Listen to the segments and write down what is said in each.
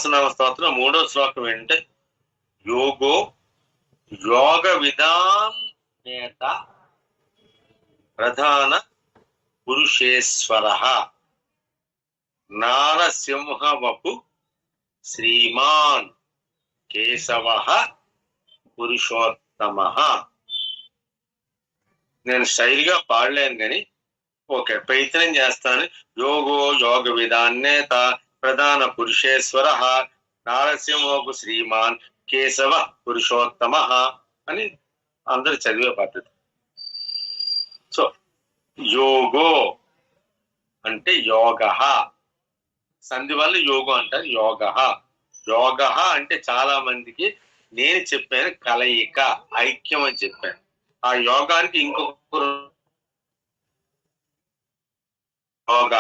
సహస్రనామ స్తోత్రం 3వ శ్లోకం ఏంటంటే యోగో యోగ విధాం నేత ప్రధాన పురుషేశ్వర నారసింహ వపు శ్రీమాన్ కేశవ పురుషోత్తమ. నేను శైలిగా పాడలేను కానీ ఓకే, ప్రయత్నం చేస్తాను. యోగో యోగ విధాన్నేత ప్రధాన పురుషేశ్వర నారసింహోపు శ్రీమాన్ కేశవ పురుషోత్తమ అని అందరు చదివే పద్ధతి. సో యోగో అంటే యోగ, సంధి వల్ల యోగం అంటారు. యోగ యోగ అంటే చాలా మందికి నేను చెప్పాను కలయిక, ఐక్యం అని చెప్పాను. ఆ యోగానికి ఇంకొక యోగ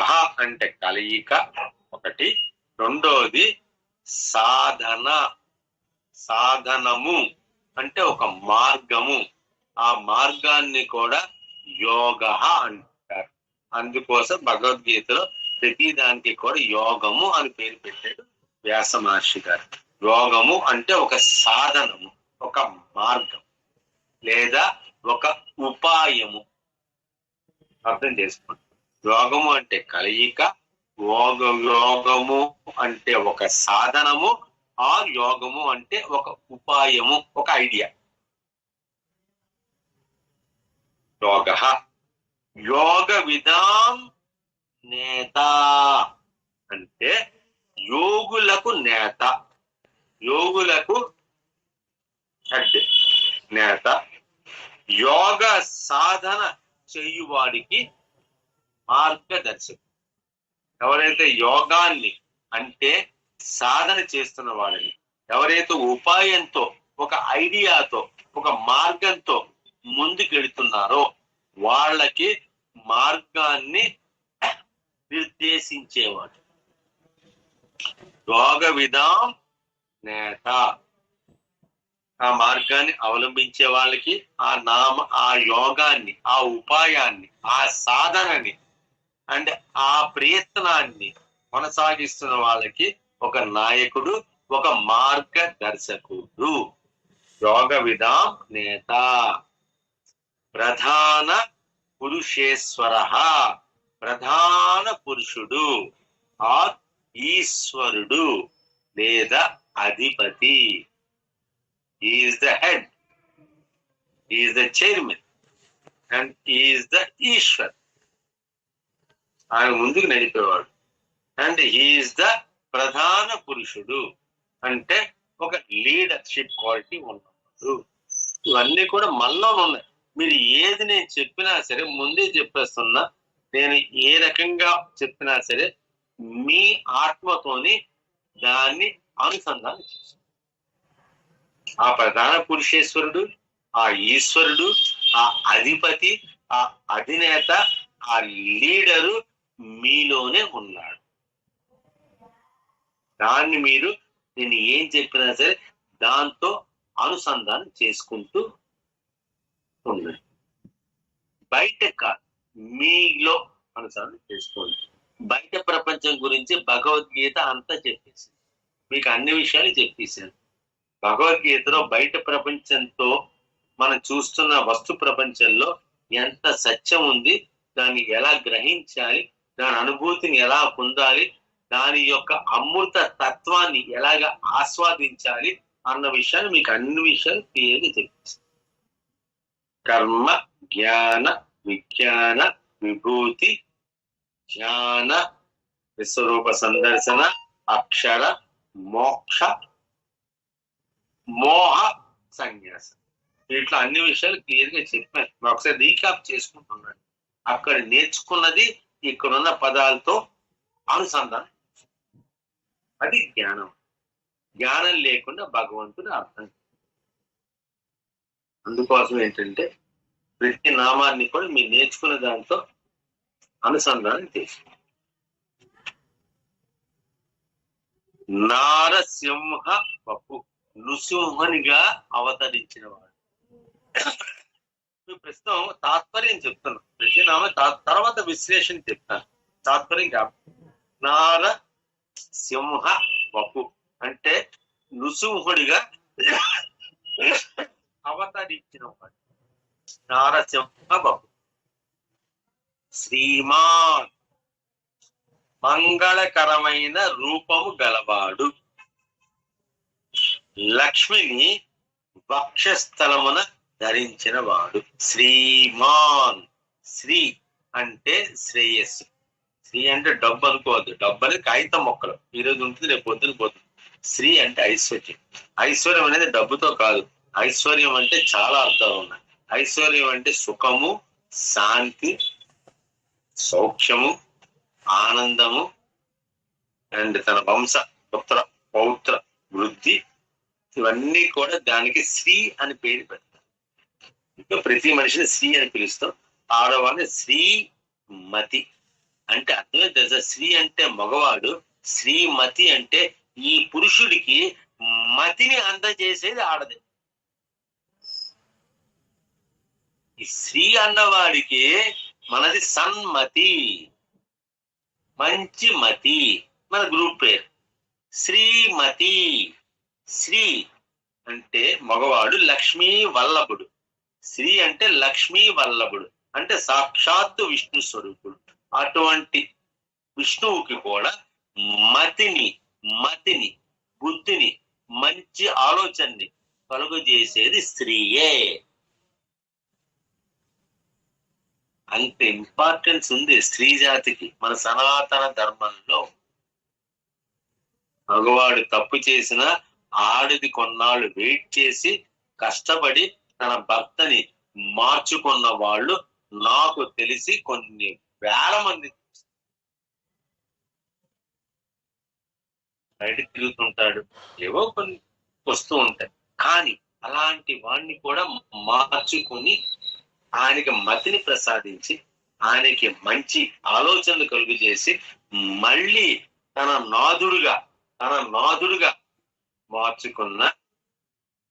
అంటే కలయిక ఒకటి. రెండోది సాధన, సాధనము అంటే ఒక మార్గము. ఆ మార్గాన్ని కూడా యోగ అంటారు. అందుకోసం భగవద్గీతలో ప్రతి దానికి కూడా యోగము అని పేరు పెట్టాడు వ్యాస మహర్షి గారు. యోగము అంటే ఒక సాధనము, ఒక మార్గం లేదా ఒక ఉపాయము. అర్థం చేసుకోండి. యోగము అంటే కలయిక, యోగము అంటే ఒక సాధనము, ఆ యోగము అంటే ఒక ఉపాయము, ఒక ఐడియా. యోగ యోగ విధాం నేత అంటే యోగులకు నేత, యోగులకు హెడ్ నేత. యోగ సాధన చేయువాడికి మార్గదర్శకం. ఎవరైతే యోగాన్ని అంటే సాధన చేస్తున్న వాళ్ళని, ఎవరైతే ఉపాయంతో, ఒక ఐడియాతో, ఒక మార్గంతో ముందుకెడుతున్నారో వాళ్ళకి మార్గాన్ని నిర్దేశించేవాడు. యోగ విధాం నేత, ఆ మార్గాన్ని అవలంబించే వాళ్ళకి, ఆ యోగాన్ని, ఆ ఉపాయాన్ని, ఆ సాధనని అంటే ఆ ప్రయత్నాన్ని కొనసాగిస్తున్న వాళ్ళకి ఒక నాయకుడు, ఒక మార్గదర్శకుడు. యోగ విధాం నేత ప్రధాన పురుషేశ్వర, ప్రధాన పురుషుడు ఆ ఈశ్వరుడు లేదా అధిపతి. He is the head, he is the chairman and he is the Ishwar. ఆయన ముందుకు నడిపేవాడు. అండ్ he is the ప్రధాన పురుషుడు అంటే ఒక లీడర్షిప్ క్వాలిటీ ఉన్నవాడు. ఇవన్నీ కూడా మనలో ఉన్నాయి. మీరు ఏది నేను చెప్పినా సరే ముందే చెప్పేస్తున్నా, నేను ఏ రకంగా చెప్పినా సరే మీ ఆత్మతోని దాన్ని అనుసంధానం చేస్తాను. ఆ ప్రధాన పురుషేశ్వరుడు, ఆ ఈశ్వరుడు, ఆ అధిపతి, ఆ అధినేత, ఆ లీడరు మీలోనే ఉన్నాడు. దాన్ని మీరు నేను ఏం చెప్పినా సరే దాంతో అనుసంధానం చేసుకుంటూ ఉండండి. బయట కాదు, మీలో అనుసంధానం చేసుకోండి. బయట ప్రపంచం గురించి భగవద్గీత అంతా చెప్పేసి మీకు అన్ని విషయాలు చెప్పేశాను. భగవద్గీతలో బయట ప్రపంచంతో మనం చూస్తున్న వస్తు ప్రపంచంలో ఎంత సత్యం ఉంది, దాన్ని ఎలా గ్రహించాలి, దాని అనుభూతిని ఎలా పొందాలి, దాని యొక్క అమృత తత్వాన్ని ఎలాగ ఆస్వాదించాలి అన్న విషయాన్ని మీకు అన్ని విషయాలు క్లియర్గా చెప్పేసి కర్మ జ్ఞాన విజ్ఞాన విభూతి జ్ఞాన విశ్వరూప సందర్శన అక్షర మోక్ష మోహ సన్యాసం, ఇట్లా అన్ని విషయాలు క్లియర్ గా చెప్పాను. ఒకసారి రీకాప్ చేసుకుంటున్నాను. అక్కడ నేర్చుకున్నది ఇక్కడున్న పదాలతో అనుసంధానం, అది జ్ఞానం. జ్ఞానం లేకుండా భగవంతుడు అర్థం. అందుకోసం ఏంటంటే ప్రతి నామాన్ని కూడా మీరు నేర్చుకున్న దాంతో అనుసంధానం చేసుకోండి. నారసింహ పప్పు నృసింహనిగా అవతరించిన వాడు. ప్రస్తుతం తాత్పర్యం చెప్తాను, ప్రతి నామ తర్వాత విశ్లేషణ చెప్తాను. తాత్పర్యం కాదు. నార సింహ వపు నృసింహుడిగా అవతరించిన వాడు నారసింహ బాబు. శ్రీమాన్ మంగళకరమైన రూపము గలవాడు, లక్ష్మిని వక్షస్థలమున ధరించిన వాడు. శ్రీమాన్, శ్రీ అంటే శ్రేయస్సు. శ్రీ అంటే డబ్బు అనుకోవద్దు, డబ్బు అనేది కాగితం మొక్కలు, ఈరోజు ఉంటుంది రేపు పొద్దున పోతుంది. శ్రీ అంటే ఐశ్వర్యం. ఐశ్వర్యం అనేది డబ్బుతో కాదు. ఐశ్వర్యం అంటే చాలా అర్థాలు ఉన్నాయి. ఐశ్వర్యం అంటే సుఖము, శాంతి, సౌఖ్యము, ఆనందము, అండ్ తన వంశ పుత్ర పౌత్ర వృద్ధి, ఇవన్నీ కూడా దానికి శ్రీ అని పేరు పెడతారు. ఇంకా ప్రతి మనిషిని శ్రీ అని పిలుస్తాం. ఆడవాళ్ళని శ్రీమతి అంటే అర్థమే తెలుసా? శ్రీ అంటే మగవాడు, శ్రీమతి అంటే ఈ పురుషుడికి మతిని అందజేసేది ఆడది. ఈ శ్రీ అన్నవాడికి మనది సన్మతి, మంచి మతి, మన గ్రూప్ పేరు శ్రీమతి. శ్రీ అంటే మగవాడు, లక్ష్మీ వల్లభుడు. శ్రీ అంటే లక్ష్మీ వల్లభుడు అంటే సాక్షాత్తు విష్ణు స్వరూపుడు. అటువంటి విష్ణువుకి కూడా మతిని బుద్ధిని మంచి ఆలోచనని కలుగజేసేది స్త్రీయే. అంత ఇంపార్టెన్స్ ఉంది స్త్రీ జాతికి మన సనాతన ధర్మంలో. మగవాడు తప్పు చేసిన ఆడది కొన్నాళ్ళు వెయిట్ చేసి కష్టపడి తన భర్తని మార్చుకున్న వాళ్ళు నాకు తెలిసి కొన్ని వేల మంది బయట తిరుగుతుంటాడు, ఏవో కొన్ని వస్తూ ఉంటాయి. కానీ అలాంటి వాడిని కూడా మార్చుకొని ఆయనకి మతిని ప్రసాదించి ఆయనకి మంచి ఆలోచనలు కలుగు చేసి మళ్ళీ తన నాదుడుగా మార్చుకున్న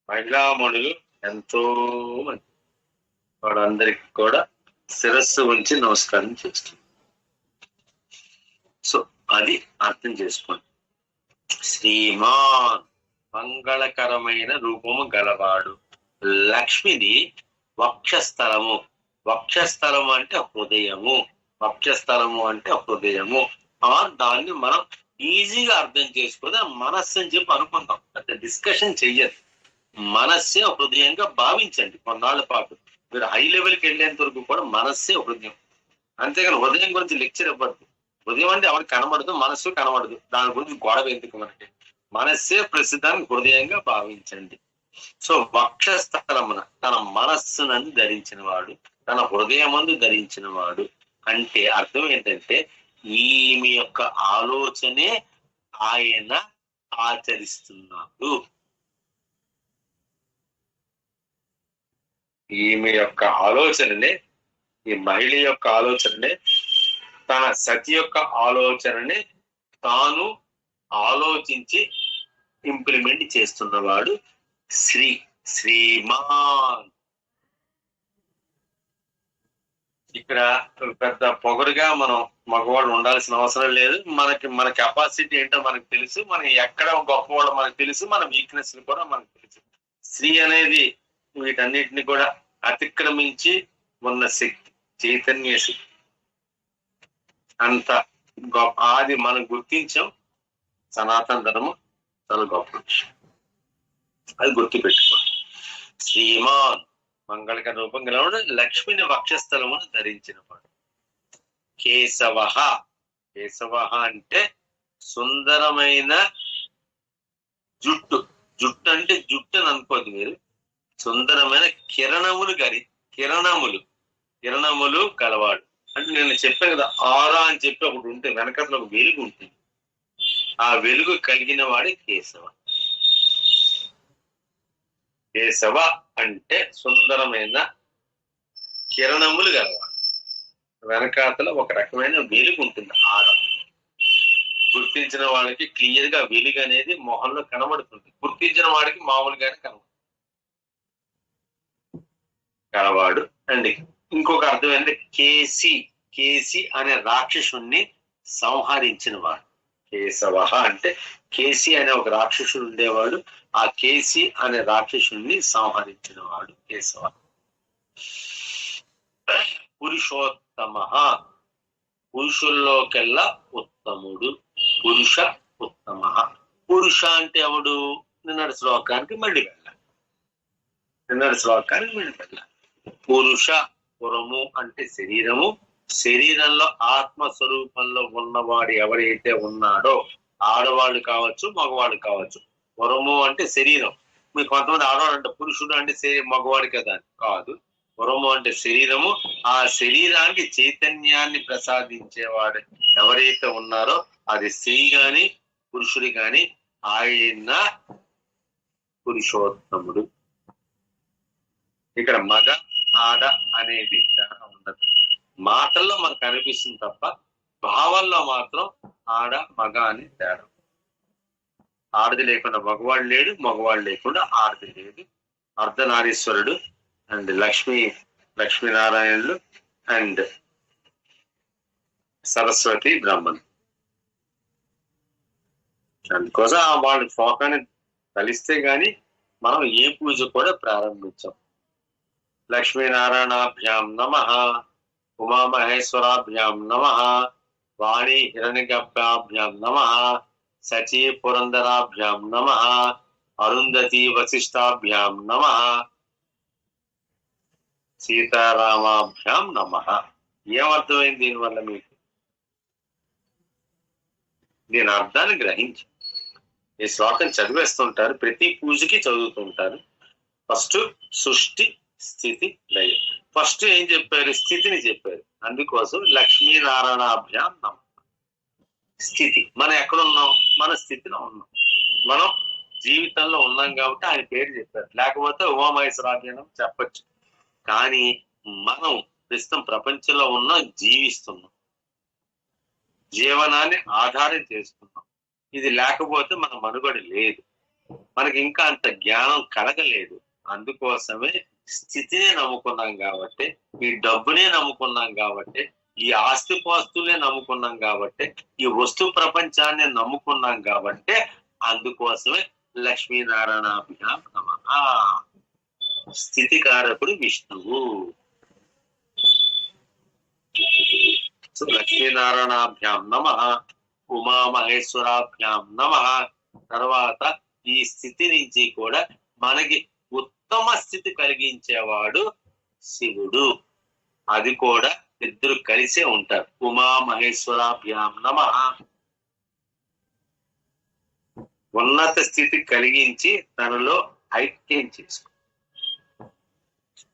మహిళామణులు ఎంతో మంది. వాడందరికి కూడా శిరస్సు ఉంచి నమస్కారం చేస్తుంది. సో అది అర్థం చేసుకోండి. శ్రీమాన్ మంగళకరమైన రూపము గలవాడు, లక్ష్మిని వక్షస్థలము. వక్షస్థలము అంటే హృదయము. వక్షస్థలము అంటే హృదయము. దాన్ని మనం ఈజీగా అర్థం చేసుకోదా మనస్సు అని చెప్పి అనుకుందాం. అంటే డిస్కషన్ చెయ్యదు. మనస్సే హృదయంగా భావించండి కొన్నాళ్ళ పాటు. మీరు హై లెవెల్కి వెళ్ళేంత వరకు కూడా మనస్సే హృదయం. అంతేగాని హృదయం గురించి లెక్చర్ ఇవ్వద్దు. హృదయం అంటే ఎవరికి కనబడదు, మనస్సు కనబడదు. దాని గురించి గొడవ ఎందుకు మనకి? మనస్సే ప్రసిద్ధాన్ని హృదయంగా భావించండి. సో వక్షస్థలమున తన మనస్సునందు ధరించిన వాడు, తన హృదయమందు ధరించిన వాడు అంటే అర్థం ఏంటంటే ఈమె యొక్క ఆలోచనే ఆయన ఆచరిస్తున్నాడు. ఈమె యొక్క ఆలోచననే, ఈ మహిళ యొక్క ఆలోచననే, తన సతి యొక్క ఆలోచననే తాను ఆలోచించి ఇంప్లిమెంట్ చేస్తున్నవాడు శ్రీమాన్. ఇక్కడ పెద్ద పొగరుగా మనం మగవాడు ఉండాల్సిన అవసరం లేదు. మన కెపాసిటీ ఏంటో మనకు తెలుసు, మనం ఎక్కడ గొప్పవాడో మనకు తెలుసు, మన వీక్నెస్ కూడా మనకు తెలుసు. స్త్రీ అనేది వీటన్నిటిని కూడా అతిక్రమించి ఉన్న శక్తి, చైతన్య శక్తి. అంత గొప్ప అది మనం గుర్తించాం. సనాతన ధర్మం చాలా గొప్ప విషయం, అది గుర్తుపెట్టుకోండి. శ్రీమాన్ మంగళకర రూపం గలవాడు, లక్ష్మిని వక్షస్థలమును ధరించిన వాడు. కేశవ. కేశవ అంటే సుందరమైన జుట్టు. జుట్టు అంటే జుట్టు అని అనుకోదు మీరు, సుందరమైన కిరణములు కలవాడు. అంటే నేను చెప్పాను కదా, ఆరా అని చెప్పి ఒకటి ఉంటే వెనకట్లో ఒక వెలుగు ఉంటుంది. ఆ వెలుగు కలిగిన వాడే కేశవ. కేశవ అంటే సుందరమైన కిరణములు గలవాడు. వెనకాతల ఒక రకమైన వెలుగు ఉంటుంది. ఆరా గుర్తించిన వాళ్ళకి క్లియర్ గా వెలుగు అనేది మొహంలో కనబడుతుంది. గుర్తించిన వాడికి మామూలుగానే కలవాడు. అండ్ ఇంకొక అర్థం ఏంటంటే కేసి అనే రాక్షసుణ్ణి సంహరించిన వాడు. కేశవ అంటే కేసి అనే ఒక రాక్షసుడు ఉండేవాడు. ఆ కేసి అనే రాక్షసుడిని సంహరించిన వాడు కేశవ. పురుషోత్తమ, పురుషుల్లోకెల్లా ఉత్తముడు. పురుష ఉత్తమ. పురుష అంటే ఎవడు? నిన్నటి శ్లోకానికి మళ్ళీ వెళ్ళాలి. పురుష, పురము అంటే శరీరము. శరీరంలో ఆత్మస్వరూపంలో ఉన్నవాడు ఎవరైతే ఉన్నాడో, ఆడవాళ్ళు కావచ్చు మగవాళ్ళు కావచ్చు. పురము అంటే శరీరం. మీరు కొంతమంది ఆడవాళ్ళు అంటే పురుషుడు అంటే మగవాడు కదా కాదు. పురము అంటే శరీరము. ఆ శరీరానికి చైతన్యాన్ని ప్రసాదించేవాడు ఎవరైతే ఉన్నారో అది స్త్రీ గాని పురుషుడు గాని ఆయన పురుషోత్తముడు. ఇక్కడ మగ ఆడ అనేది తేడా ఉండదు. మాటల్లో మనకు అనిపిస్తుంది తప్ప భావంలో మాత్రం ఆడ మగ అని తేడా. ఆడది లేకుండా మగవాడు లేడు, మగవాడు లేకుండా ఆడది లేదు. అర్ధనారీశ్వరుడు అండ్ లక్ష్మీనారాయణులు అండ్ సరస్వతి బ్రహ్మను. అందుకోసం వాళ్ళ శ్లోకాన్ని కలిస్తే గాని మనం ఏ పూజ కూడా ప్రారంభించాం. లక్ష్మీనారాయణాభ్యాం నమః, ఉమామహేశ్వరాభ్యాం నమః, వాణి హిరణ్యగర్భాభ్యాం నమః, సచీ పురందరాభ్యాం నమః, అరుంధతి వశిష్టాభ్యాం నమః, సీతారామాభ్యాం నమః. ఏమర్థమైంది దీనివల్ల మీకు? దీని అర్థాన్ని గ్రహించి ఈ శ్లోకం చదివేస్తుంటారు, ప్రతి పూజకి చదువుతుంటారు. ఫస్ట్ సృష్టి స్థితి లయ. ఫస్ట్ ఏం చెప్పారు? స్థితిని చెప్పారు. అందుకోసం లక్ష్మీనారాయణాభ్యాం నమః. స్థితి, మనం ఎక్కడున్నాం? మన స్థితిలో ఉన్నాం. మనం జీవితంలో ఉన్నాం కాబట్టి ఆయన పేరు చెప్పారు. లేకపోతే ఉమామహేశ్వరాభ్యానం చెప్పచ్చు. కానీ మనం ప్రస్తుతం ప్రపంచంలో ఉన్నాం, జీవిస్తున్నాం, జీవనాన్ని ఆధారం చేసుకున్నాం. ఇది లేకపోతే మన మనుగడ లేదు. మనకి ఇంకా అంత జ్ఞానం కలగలేదు. అందుకోసమే స్థితినే నమ్ముకున్నాం కాబట్టి, ఈ డబ్బునే నమ్ముకున్నాం కాబట్టి, ఈ ఆస్తిపాస్తులనే నమ్ముకున్నాం కాబట్టి, ఈ వస్తు ప్రపంచాన్ని నమ్ముకున్నాం కాబట్టి, అందుకోసమే లక్ష్మీనారాయణాభ్యాం నమః. స్థితికారకుడు విష్ణువు. సో లక్ష్మీనారాయణాభ్యాం నమః, ఉమామహేశ్వరాభ్యాం నమః. తర్వాత ఈ స్థితి నుంచి కూడా మనకి ఉత్తమ స్థితి కలిగించేవాడు శివుడు. అది కూడా ఇద్దరు కలిసే ఉంటారు. ఉమామహేశ్వరాభ్యాం నమః. ఉన్నత స్థితి కలిగించి తనలో ఐక్యం చేసుకో.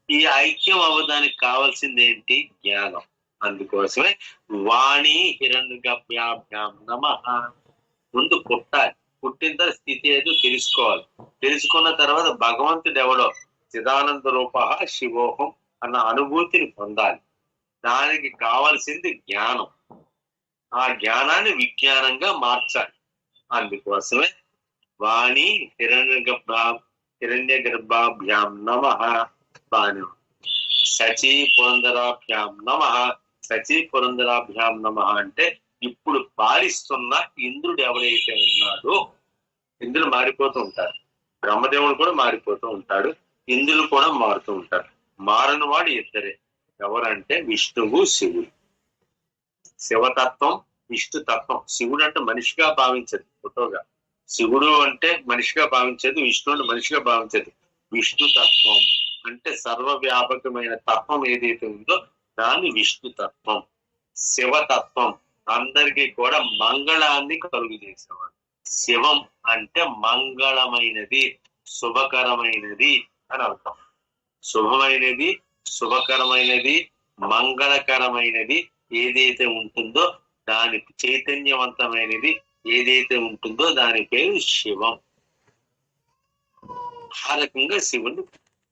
ఈ ఐక్యం అవ్వడానికి కావాల్సింది ఏంటి? జ్ఞానం. అందుకోసమే వాణి హిరణ్యగర్భాభ్యాం నమః. ముందు పుట్టాలి. పుట్టిన తర్వాత స్థితి ఏదో తెలుసుకోవాలి. తెలుసుకున్న తర్వాత భగవంతుడు ఎవడో చిదానంద రూప శివోహం అన్న అనుభూతిని పొందాలి. దానికి కావాల్సింది జ్ఞానం. ఆ జ్ఞానాన్ని విజ్ఞానంగా మార్చాలి. అందుకోసమే వాణి హిరణ్యగర్భాభ్యాం నమః. సచీ పురందరాభ్యాం నమః. సచీ పురందరాభ్యాం నమః అంటే ఇప్పుడు పాలిస్తున్న ఇంద్రుడు ఎవరైతే ఉన్నాడో, ఇంద్రులు మారిపోతూ ఉంటారు, బ్రహ్మదేవుడు కూడా మారిపోతూ ఉంటాడు, ఇంద్రులు కూడా మారుతూ ఉంటారు. మారని వాడు ఇద్దరే. ఎవరంటే విష్ణువు శివుడు. శివతత్వం, విష్ణు తత్వం. శివుడు అంటే మనిషిగా భావించదు ఫోటోగా. శివుడు అంటే మనిషిగా భావించేది, విష్ణు అంటే మనిషిగా భావించేది. విష్ణు తత్వం అంటే సర్వవ్యాపకమైన తత్వం ఏదైతే ఉందో దాన్ని విష్ణు తత్వం. శివతత్వం అందరికీ కూడా మంగళాన్ని కలుగు చేసేవాడు. శివం అంటే మంగళమైనది, శుభకరమైనది అని అర్థం. శుభమైనది, శుభకరమైనది, మంగళకరమైనది ఏదైతే ఉంటుందో దాని చైతన్యవంతమైనది ఏదైతే ఉంటుందో దాని పేరు శివం. ఆ రకంగా శివుని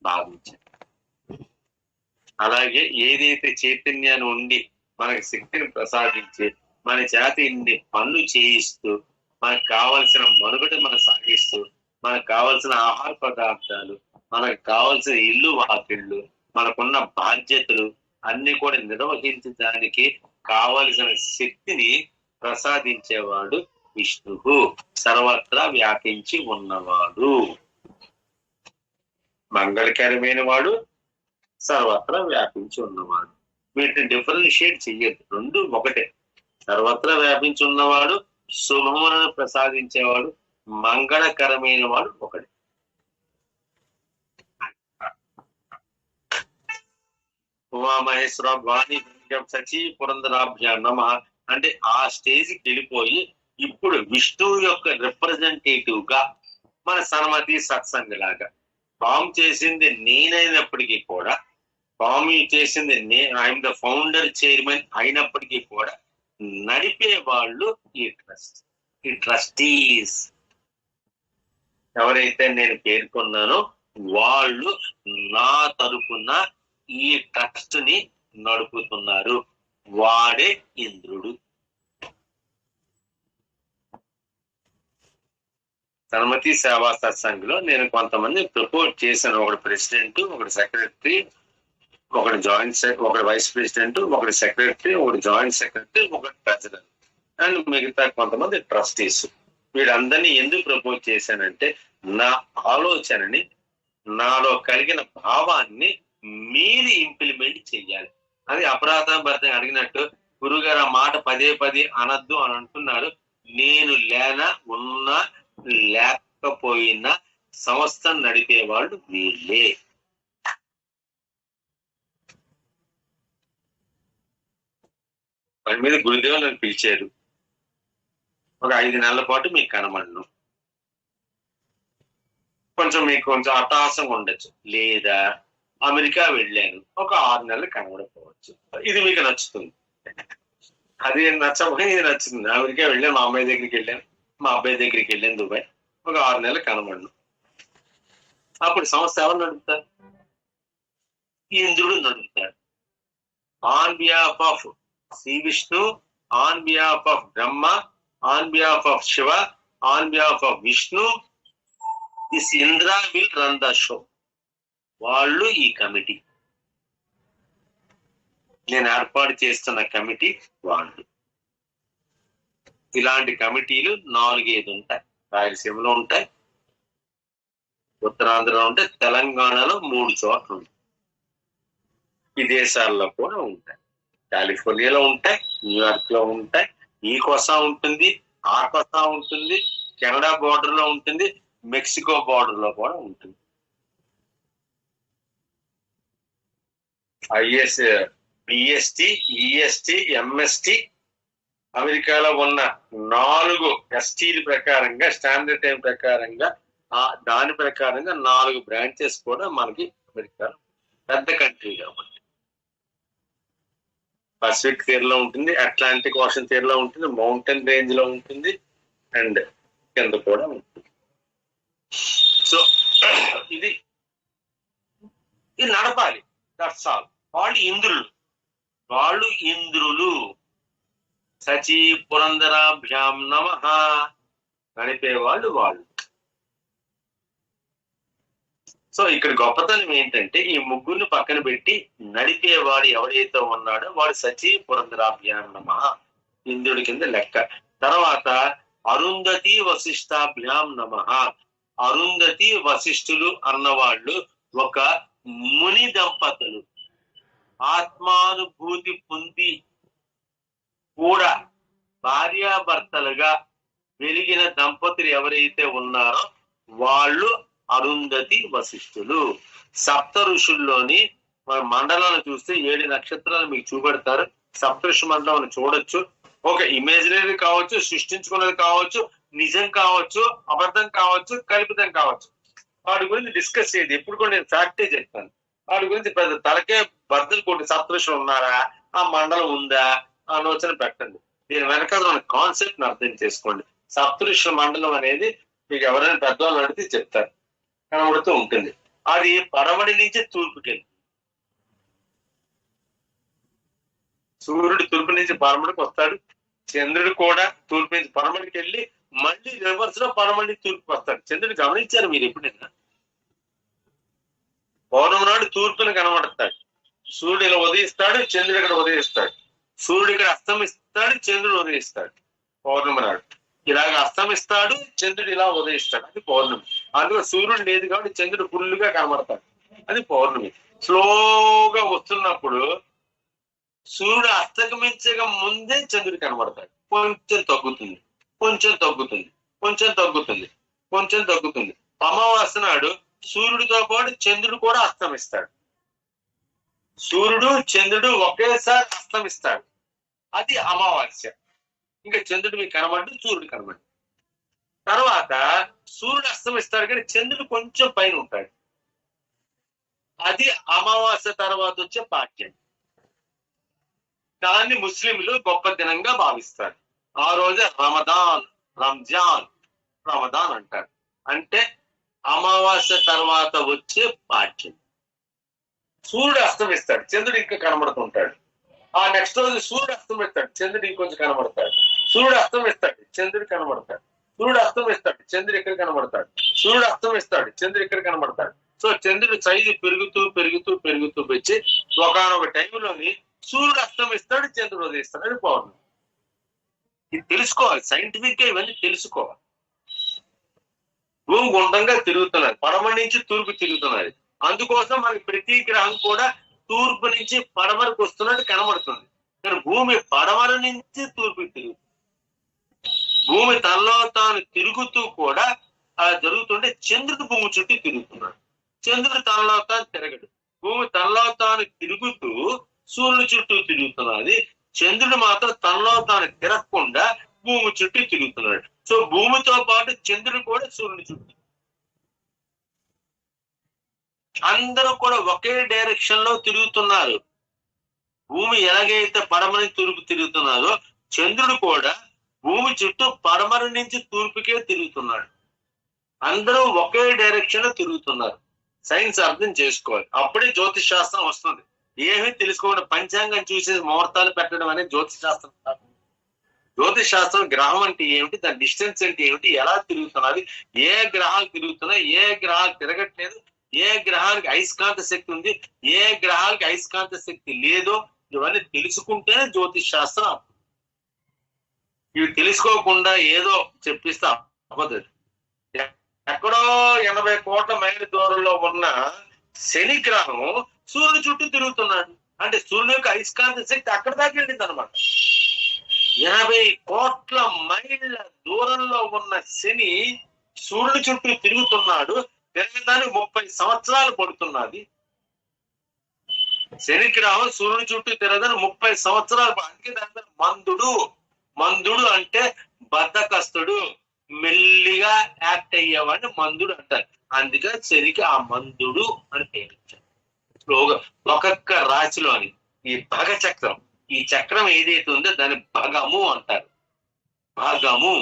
భావించారు. అలాగే ఏదైతే చైతన్యాన్ని ఉండి మనకి శక్తిని ప్రసాదించి మన చేత ఇన్ని పనులు చేయిస్తూ మనకు కావలసిన మనుగడ మనం సాగిస్తూ మనకు కావలసిన ఆహార పదార్థాలు, మనకు కావలసిన ఇల్లు వాకిళ్ళు, మనకున్న బాధ్యతలు అన్ని కూడా నిర్వహించడానికి కావలసిన శక్తిని ప్రసాదించేవాడు విష్ణు సర్వత్రా వ్యాపించి ఉన్నవాడు. మంగళకరమైన వాడు, సర్వత్రా వ్యాపించి ఉన్నవాడు. వీటిని డిఫరెన్షియేట్ చెయ్యదు, రెండు ఒకటే. సర్వత్రా వ్యాపించి ఉన్నవాడు, శుభములను ప్రసాదించేవాడు, మంగళకరమైన వాడు ఒకటి. ఉమామహేశ్వర వాణి సచి పురంధరాభ్య నమ అంటే ఆ స్టేజ్కి వెళ్ళిపోయి ఇప్పుడు విష్ణువు యొక్క రిప్రజెంటేటివ్ గా మన సన్మతి సత్సంగ్ లాగా ఫామ్ చేసింది నేనైనప్పటికీ కూడా, ఫామ్ చేసింది ఐఎమ్ ద ఫౌండర్ చైర్మన్ అయినప్పటికీ కూడా నడిపే వాళ్ళు ఈ ట్రస్ట్, ఈ ట్రస్టీస్ ఎవరైతే నేను పేర్కొన్నానో వాళ్ళు నా తరపున ఈ ట్రస్ట్ ని నడుపుతున్నారు. వాడే ఇంద్రుడు. సన్మతి సేవా సత్సంగ్ లో నేను కొంతమంది ప్రపోజ్ చేశాను. ఒకటి ప్రెసిడెంట్, ఒకటి సెక్రటరీ, ఒకటి జాయింట్ ఒకటి వైస్ ప్రెసిడెంట్, ఒకటి సెక్రటరీ, ఒకటి జాయింట్ సెక్రటరీ, ఒకటి ప్రెసిడెంట్ అండ్ మిగతా కొంతమంది ట్రస్టీస్. వీళ్ళందరినీ ఎందుకు ప్రపోజ్ చేశానంటే నా ఆలోచనని, నాలో కలిగిన భావాన్ని మీరు ఇంప్లిమెంట్ చెయ్యాలి. అది అపరాధం అడిగినట్టు గురుగారు ఆ మాట పదే పదే అనద్దు అని అంటున్నారు. నేను లేనా ఉన్నా లేకపోయినా సంస్థను నడిపేవాళ్ళు వీళ్ళే. వారి మీద గురుదేవులు నన్ను పిలిచారు. ఒక 5 నెలల పాటు మీకు కనబడను, మీకు కొంచెం అట్టహాసంగా ఉండొచ్చు, లేదా అమెరికా వెళ్ళాను ఒక 6 నెలలు కనబడకపోవచ్చు. ఇది మీకు నచ్చుతుంది, అది నచ్చకపోయి ఇది నచ్చుతుంది. అమెరికా వెళ్ళాను, మా అమ్మాయి దగ్గరికి వెళ్ళాను, మా అబ్బాయి దగ్గరికి వెళ్ళాను దుబాయ్, ఒక 6 నెలలు కనబడను. అప్పుడు సంస్థ ఎవరు నడుపుతారు? ఇంద్రుడు నడుపుతాడు. On behalf of Shri Vishnu, on behalf of Brahma, on behalf of Shiva, on behalf of Vishnu, this Indra will run the show. వాళ్ళు ఈ కమిటీ, నేను ఏర్పాటు చేస్తున్న కమిటీ వాళ్ళు. ఇలాంటి కమిటీలు 4-5 ఉంటాయి. రాయలసీమలో ఉంటాయి, ఉత్తరాంధ్రలో ఉంటాయి, తెలంగాణలో 3 చోట్ల ఉంటాయి, విదేశాల్లో కూడా ఉంటాయి. కాలిఫోర్నియాలో ఉంటాయి, న్యూయార్క్ లో ఉంటాయి, ఈ కొసా ఉంటుంది, ఆ కొసా ఉంటుంది, కెనడా బోర్డర్ లో ఉంటుంది, మెక్సికో బోర్డర్ లో కూడా ఉంటుంది. ఐఎస్, బిఎస్టి, ఈఎస్టి, ఎంఎస్టి, అమెరికాలో ఉన్న 4 ఎస్టీల ప్రకారంగా, స్టాండర్డ్ టైం ప్రకారంగా, దాని ప్రకారంగా 4 బ్రాంచెస్ కూడా మనకి అమెరికాలో, పెద్ద కంట్రీ కాబట్టి. పసిఫిక్ తీరంలో ఉంటుంది, అట్లాంటిక్ ఓషన్ తీరంలో ఉంటుంది, మౌంటైన్ రేంజ్ లో ఉంటుంది, అండ్ కింద కూడా ఉంటుంది. సో ఇది నడపాలి. That's all. వాళ్ళు ఇంద్రులు. సచి పురంధరాభ్యాం నమః నడిపేవాళ్ళు వాళ్ళు. సో ఇక్కడ గొప్పతనం ఏంటంటే ఈ ముగ్గురిని పక్కన పెట్టి నడిపేవాడు ఎవరైతే ఉన్నాడో వాడు సచి పురంధరాభ్యాం నమః ఇంద్రుడి కింద లెక్క. తర్వాత అరుంధతి వశిష్టాభ్యాం నమః. అరుంధతి వశిష్ఠులు అన్నవాళ్ళు ఒక ముని దంపతులు, ఆత్మానుభూతి పొంది కూడా భార్యాభర్తలుగా వెలిగిన దంపతులు ఎవరైతే ఉన్నారో వాళ్ళు అరుంధతి వశిష్ఠులు. సప్త ఋషుల్లోని మండలాన్ని చూస్తే 7 నక్షత్రాలు మీకు చూపెడతారు. సప్తఋషి మండలం చూడొచ్చు. ఒక ఇమేజినరీ కావచ్చు, సృష్టించుకున్నది కావచ్చు, నిజం కావచ్చు, అబద్ధం కావచ్చు, కల్పితం కావచ్చు. వాటి గురించి డిస్కస్ చేయదు. ఎప్పుడు కూడా నేను ఫ్యాక్టే చెప్తాను. వాటి గురించి పెద్ద తలకే బద్దలు కొట్టి సప్తఋషులు ఉన్నారా, ఆ మండలం ఉందా ఆలోచన పెట్టండి. దీని వెనకాల మన కాన్సెప్ట్ ని అర్థం చేసుకోండి. సప్తఋషుల మండలం అనేది మీకు ఎవరైనా పెద్దవాళ్ళు అడిగితే చెప్తారు, కనబడుతూ ఉంటుంది. అది పడమటి నుంచి తూర్పుకెళ్ళి, సూర్యుడు తూర్పు నుంచి పడమటికి వస్తాడు, చంద్రుడు కూడా తూర్పు నుంచి పడమటికి వెళ్ళి మళ్ళీ రివర్స్ లో పడమటి తూర్పుకి వస్తాడు. చంద్రుడు గమనించారు మీరు ఎప్పుడైనా? పౌర్ణమి నాడు తూర్పుని కనబడతాడు, సూర్యుడు ఇలా ఉదయిస్తాడు, చంద్రుడు ఇక్కడ ఉదయిస్తాడు, సూర్యుడు ఇక్కడ అస్తమిస్తాడు, చంద్రుడు ఉదయిస్తాడు పౌర్ణమి నాడు. ఇలాగ అస్తమిస్తాడు, చంద్రుడు ఇలా ఉదయిస్తాడు, అది పౌర్ణమి. అందులో సూర్యుడు లేదు కాబట్టి చంద్రుడు ఫుల్గా కనబడతాడు, అది పౌర్ణమి. స్లోగా వస్తున్నప్పుడు సూర్యుడు అస్తమించక ముందే చంద్రుడు కనబడతాడు. కొంచెం తగ్గుతుంది, కొంచెం తగ్గుతుంది, కొంచెం తగ్గుతుంది, కొంచెం తగ్గుతుంది. అమావాస్య నాడు సూర్యుడితో పాటు చంద్రుడు కూడా అస్తమిస్తాడు. సూర్యుడు చంద్రుడు ఒకేసారి అస్తమిస్తాడు, అది అమావాస్య. ఇంకా చంద్రుడు మీకు కనబడ్డు, సూర్యుడు కనబడ్డు. తర్వాత సూర్యుడు అస్తమిస్తాడు కానీ చంద్రుడు కొంచెం పైన ఉంటాడు, అది అమావాస్య తర్వాత వచ్చే పాఠ్యం. దాన్ని ముస్లింలు గొప్ప దినంగా భావిస్తారు. ఆ రోజే రంజాన్ అంటారు. అంటే అమావాస్య తర్వాత వచ్చే పాఠ్యం. సూర్యుడు అస్తమిస్తాడు, చంద్రుడు ఇంకా కనబడుతుంటాడు. ఆ నెక్స్ట్ రోజు సూర్యుడు అస్తమిస్తాడు, చంద్రుడు ఇంకొంచెం కనబడతాడు. సూర్యుడు అస్తమిస్తాడు, చంద్రుడు కనబడతాడు. సూర్యుడు అస్తమిస్తాడు, చంద్రుడు ఇక్కడ కనబడతాడు. సూర్యుడు అస్తమిస్తాడు, చంద్రుడు ఇక్కడ కనబడతాడు. సో చంద్రుడు సైజు పెరుగుతూ పెరుగుతూ పెరుగుతూ వచ్చి ఒకనొక టైంలోని సూర్యుడు అస్తమిస్తాడు, చంద్రుడు ఉదయిస్తాడు, అది పౌర్ణమి. ఇది తెలుసుకోవాలి, సైంటిఫిక్ గా ఇవన్నీ తెలుసుకోవాలి. భూమి గుండ్రంగా తిరుగుతున్నది, పడమర నుంచి తూర్పు తిరుగుతున్నది. అందుకోసం మనకి ప్రతి గ్రహం కూడా తూర్పు నుంచి పడమరకు వస్తున్నట్టు కనబడుతుంది. కానీ భూమి పడమర నుంచి తూర్పుకి తిరుగుతుంది. భూమి తనలో తాను తిరుగుతూ కూడా అలా జరుగుతుంటే చంద్రుడు భూమి చుట్టూ తిరుగుతున్నాడు. చంద్రుడు తనలో తాను తిరగడు, భూమి తనలో తాను తిరుగుతూ సూర్యుడి చుట్టూ తిరుగుతున్నది. చంద్రుడు మాత్రం తనలో తాను తిరగకుండా భూమి చుట్టూ తిరుగుతున్నాడు. సో భూమితో పాటు చంద్రుడు కూడా సూర్యుడి చుట్టూ, అందరూ కూడా ఒకే డైరెక్షన్ లో తిరుగుతున్నారు. భూమి ఎలాగైతే పడమర తూర్పు తిరుగుతున్నారో చంద్రుడు కూడా భూమి చుట్టూ పడమర నుంచి తూర్పుకే తిరుగుతున్నాడు. అందరూ ఒకే డైరెక్షన్ లో తిరుగుతున్నారు. సైన్స్ అర్థం చేసుకోవాలి, అప్పుడే జ్యోతిష్ శాస్త్రం వస్తుంది. ఏమీ తెలుసుకోకుండా పంచాంగం చూసి ముహూర్తాలు పెట్టడం అనేది జ్యోతిష్ శాస్త్రం కాదు. జ్యోతిష్ శాస్త్రం గ్రహం అంటే ఏమిటి, దాని డిస్టెన్స్ అంటే ఏమిటి, ఎలా తిరుగుతున్నది, ఏ గ్రహాలు తిరుగుతున్నాయి, ఏ గ్రహాలు తిరగట్లేదు, ఏ గ్రహానికి అయస్కాంత శక్తి ఉంది, ఏ గ్రహానికి అయస్కాంత శక్తి లేదో ఇవన్నీ తెలుసుకుంటేనే జ్యోతిష్ శాస్త్రం. ఇవి తెలుసుకోకుండా ఏదో చెప్పిస్తే అవ్వదు. ఎక్కడో 80 కోట్ల మైళ్ళ దూరంలో ఉన్న శని గ్రహం సూర్యుని చుట్టూ తిరుగుతున్నాడు. అంటే సూర్యుని యొక్క అయస్కాంత శక్తి అక్కడ దాకా వెళ్ళింది అనమాట. 80 కోట్ల మైళ్ళ దూరంలో ఉన్న శని సూర్యుని చుట్టూ తిరుగుతున్నాడు. తిరగడానికి 30 సంవత్సరాలు పడుతున్నది. శని గ్రహం సూర్యుని చుట్టూ తిరగదని 30 సంవత్సరాలు. అందుకే దాని మందుడు అంటే బద్ధకస్తుడు, మెల్లిగా యాక్ట్ అయ్యేవాడిని మందుడు అంటారు. అందుకే శనికి ఆ మందుడు అని పేరు. ఒక్కొక్క రాశిలోని ఈ భగ చక్రం, ఈ చక్రం ఏదైతే ఉందో దాన్ని భగము అంటారు. భగము,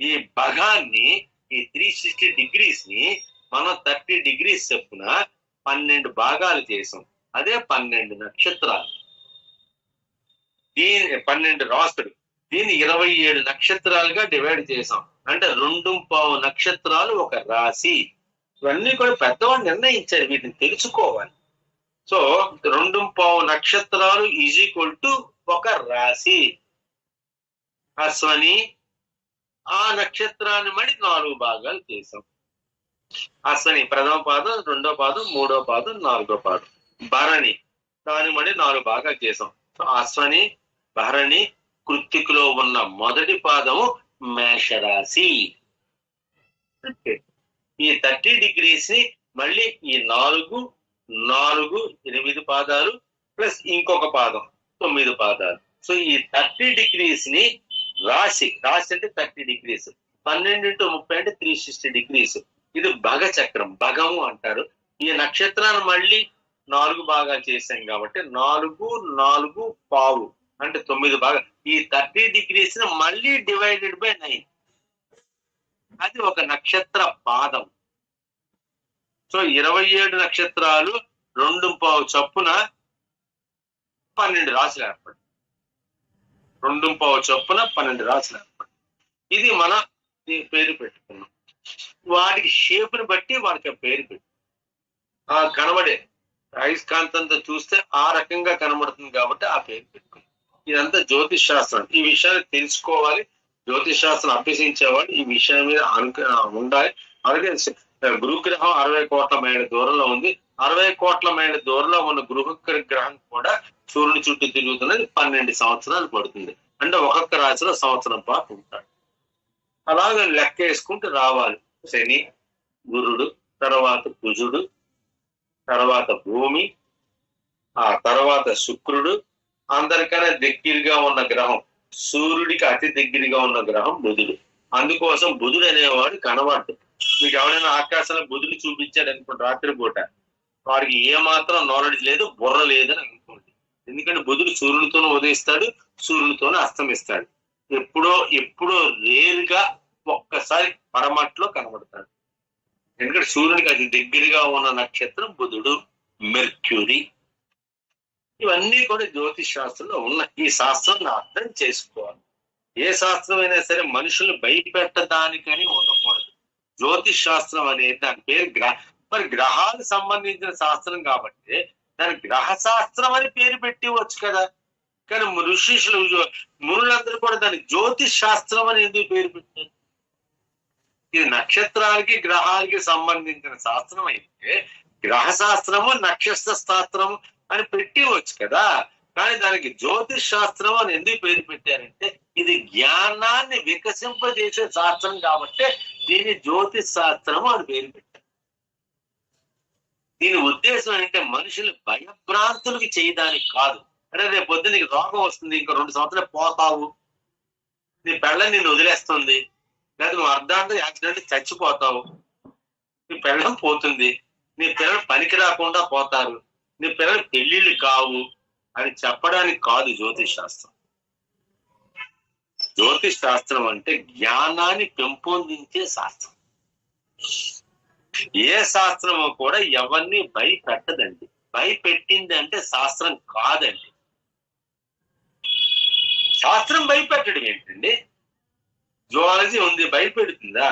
ఈ భగాన్ని, ఈ 360 డిగ్రీస్ ని మనం 30 డిగ్రీస్ చొప్పున 12 భాగాలు చేసాం. అదే 12 నక్షత్రాలు, దీని 12 రాసులు. దీన్ని 27 నక్షత్రాలుగా డివైడ్ చేసాం. అంటే 2.5 నక్షత్రాలు ఒక రాశి. ఇవన్నీ కూడా పెద్దవాళ్ళు నిర్ణయించారు, వీటిని తెలుసుకోవాలి. సో 2.5 నక్షత్రాలు ఈజ్ ఈక్వల్ టు ఒక రాశి. అశ్వని, ఆ నక్షత్రాన్ని మడి 4 భాగాలు చేసాం. అశ్వని ప్రథమ పాదం, రెండో పాదం, మూడో పాదం, నాలుగో పాదం. భరణి, దాని మడి 4 భాగాలు చేసాం. సో అశ్వని, భరణి, కృత్తికలో ఉన్న మొదటి పాదము మేషరాశి. ఈ 30 డిగ్రీస్ ని మళ్ళీ ఈ 4, 8 పాదాలు ప్లస్ ఇంకొక పాదం 9 పాదాలు. సో ఈ 30 డిగ్రీస్ ని రాశి అంటే 30 డిగ్రీస్, 12 × 30 అంటే 360 డిగ్రీస్. ఇది భగ చక్రం, భగము అంటారు. ఈ నక్షత్రాన్ని మళ్ళీ 4 భాగాలు చేశాం కాబట్టి 4 పావు అంటే 9 భాగాలు. ఈ 30 డిగ్రీస్ ని మళ్ళీ డివైడెడ్ బై 9, అది ఒక నక్షత్ర పాదం. సో 27 నక్షత్రాలు 2.5 చొప్పున 12 రాశులు ఏర్పడి, 2.5 చొప్పున 12 రాశులు ఏర్పడి. ఇది మన పేరు పెట్టుకున్నాం. వాటికి షేపుని బట్టి వాడికి పేరు పెట్టి ఆ కనబడే అయస్కాంతంతో చూస్తే ఆ రకంగా కనబడుతుంది కాబట్టి ఆ పేరు పెట్టుకున్నాం. ఇదంతా జ్యోతిష్ శాస్త్రం. ఈ విషయాన్ని తెలుసుకోవాలి, జ్యోతిష్ శాస్త్రం అభ్యసించేవాడు ఈ విషయం మీద ఉండాలి. అలాగే గురుగ్రహం 60 కోట్ల మైళ్ళ దూరంలో ఉంది. 60 కోట్ల మైళ్ళ దూరంలో ఉన్న గ్రహం కూడా సూర్యుని చుట్టూ తిరుగుతున్నది 12 సంవత్సరాలు పడుతుంది. అంటే ఒక్కొక్క రాశిలో సంవత్సరం పాటు ఉంటాడు. అలాగే లెక్క వేసుకుంటూ రావాలి. శని, గురుడు, తర్వాత కుజుడు, తర్వాత భూమి, ఆ తర్వాత శుక్రుడు, అందరికన్నా దగ్గరగా ఉన్న గ్రహం సూర్యుడికి అతి దగ్గరగా ఉన్న గ్రహం బుధుడు. అందుకోసం బుధుడు అనేవాడు కనబడ్డు. మీకు ఎవరైనా ఆకాశంలో బుధుడు చూపించాడు అనుకోండి రాత్రిపూట, వాడికి ఏమాత్రం నాలెడ్జ్ లేదు, బుర్ర లేదని అనుకోండి. ఎందుకంటే బుధుడు సూర్యునితోనూ ఉదయిస్తాడు, సూర్యునితోనూ అస్తమిస్తాడు. ఎప్పుడో రేరుగా ఒక్కసారి పరమట్లో కనబడతాడు. ఎందుకంటే సూర్యునికి అతి దగ్గరగా ఉన్న నక్షత్రం బుధుడు, మెర్క్యూరీ. ఇవన్నీ కూడా జ్యోతిష్ శాస్త్రంలో ఉన్నాయి. ఈ శాస్త్రాన్ని అర్థం చేసుకోవాలి. ఏ శాస్త్రం అయినా సరే మనుషుల్ని భయపెట్టడానికని ఉండకూడదు. జ్యోతిష్ శాస్త్రం అనేది దాని పేరు మరి గ్రహాలకు సంబంధించిన శాస్త్రం కాబట్టి దానికి గ్రహ శాస్త్రం అని పేరు పెట్టివచ్చు కదా. కానీ మునులందరూ కూడా దానికి జ్యోతిష్ శాస్త్రం అని ఎందుకు పేరు పెట్టారు? ఇది నక్షత్రాలకి గ్రహాలకి సంబంధించిన శాస్త్రం అయితే గ్రహ శాస్త్రము నక్షత్ర శాస్త్రము అని పెట్టివచ్చు కదా. కానీ దానికి జ్యోతిష్ శాస్త్రం అని ఎందుకు పేరు పెట్టారంటే ఇది జ్ఞానాన్ని వికసింపజేసే శాస్త్రం కాబట్టి దీన్ని జ్యోతిష్ శాస్త్రము అని పేరు పెట్టారు. దీని ఉద్దేశం ఏంటంటే మనుషులు భయభ్రాంతులకి చేయడానికి కాదు. అంటే రేపు పొద్దు నీకు రోగం వస్తుంది, ఇంకో 2 సంవత్సరాలు పోతావు, నీ పెళ్ళని నిన్ను వదిలేస్తుంది, లేదా నువ్వు అర్ధాంతం యాక్సిడెంట్ చచ్చిపోతావు, నీ పెళ్ళం పోతుంది, నీ పిల్లలు పనికి రాకుండా పోతారు, నీ పిల్లలు పెళ్లిళ్ళు కావు అని చెప్పడానికి కాదు జ్యోతిష్ శాస్త్రం. జ్యోతిష్ శాస్త్రం అంటే జ్ఞానాన్ని పెంపొందించే శాస్త్రం. ఏ శాస్త్రము కూడా ఎవరిని భయపెట్టదండి. భయపెట్టింది అంటే శాస్త్రం కాదండి. శాస్త్రం భయపెట్టడం ఏంటండి? జువాలజీ ఉంది, భయపెడుతుందా?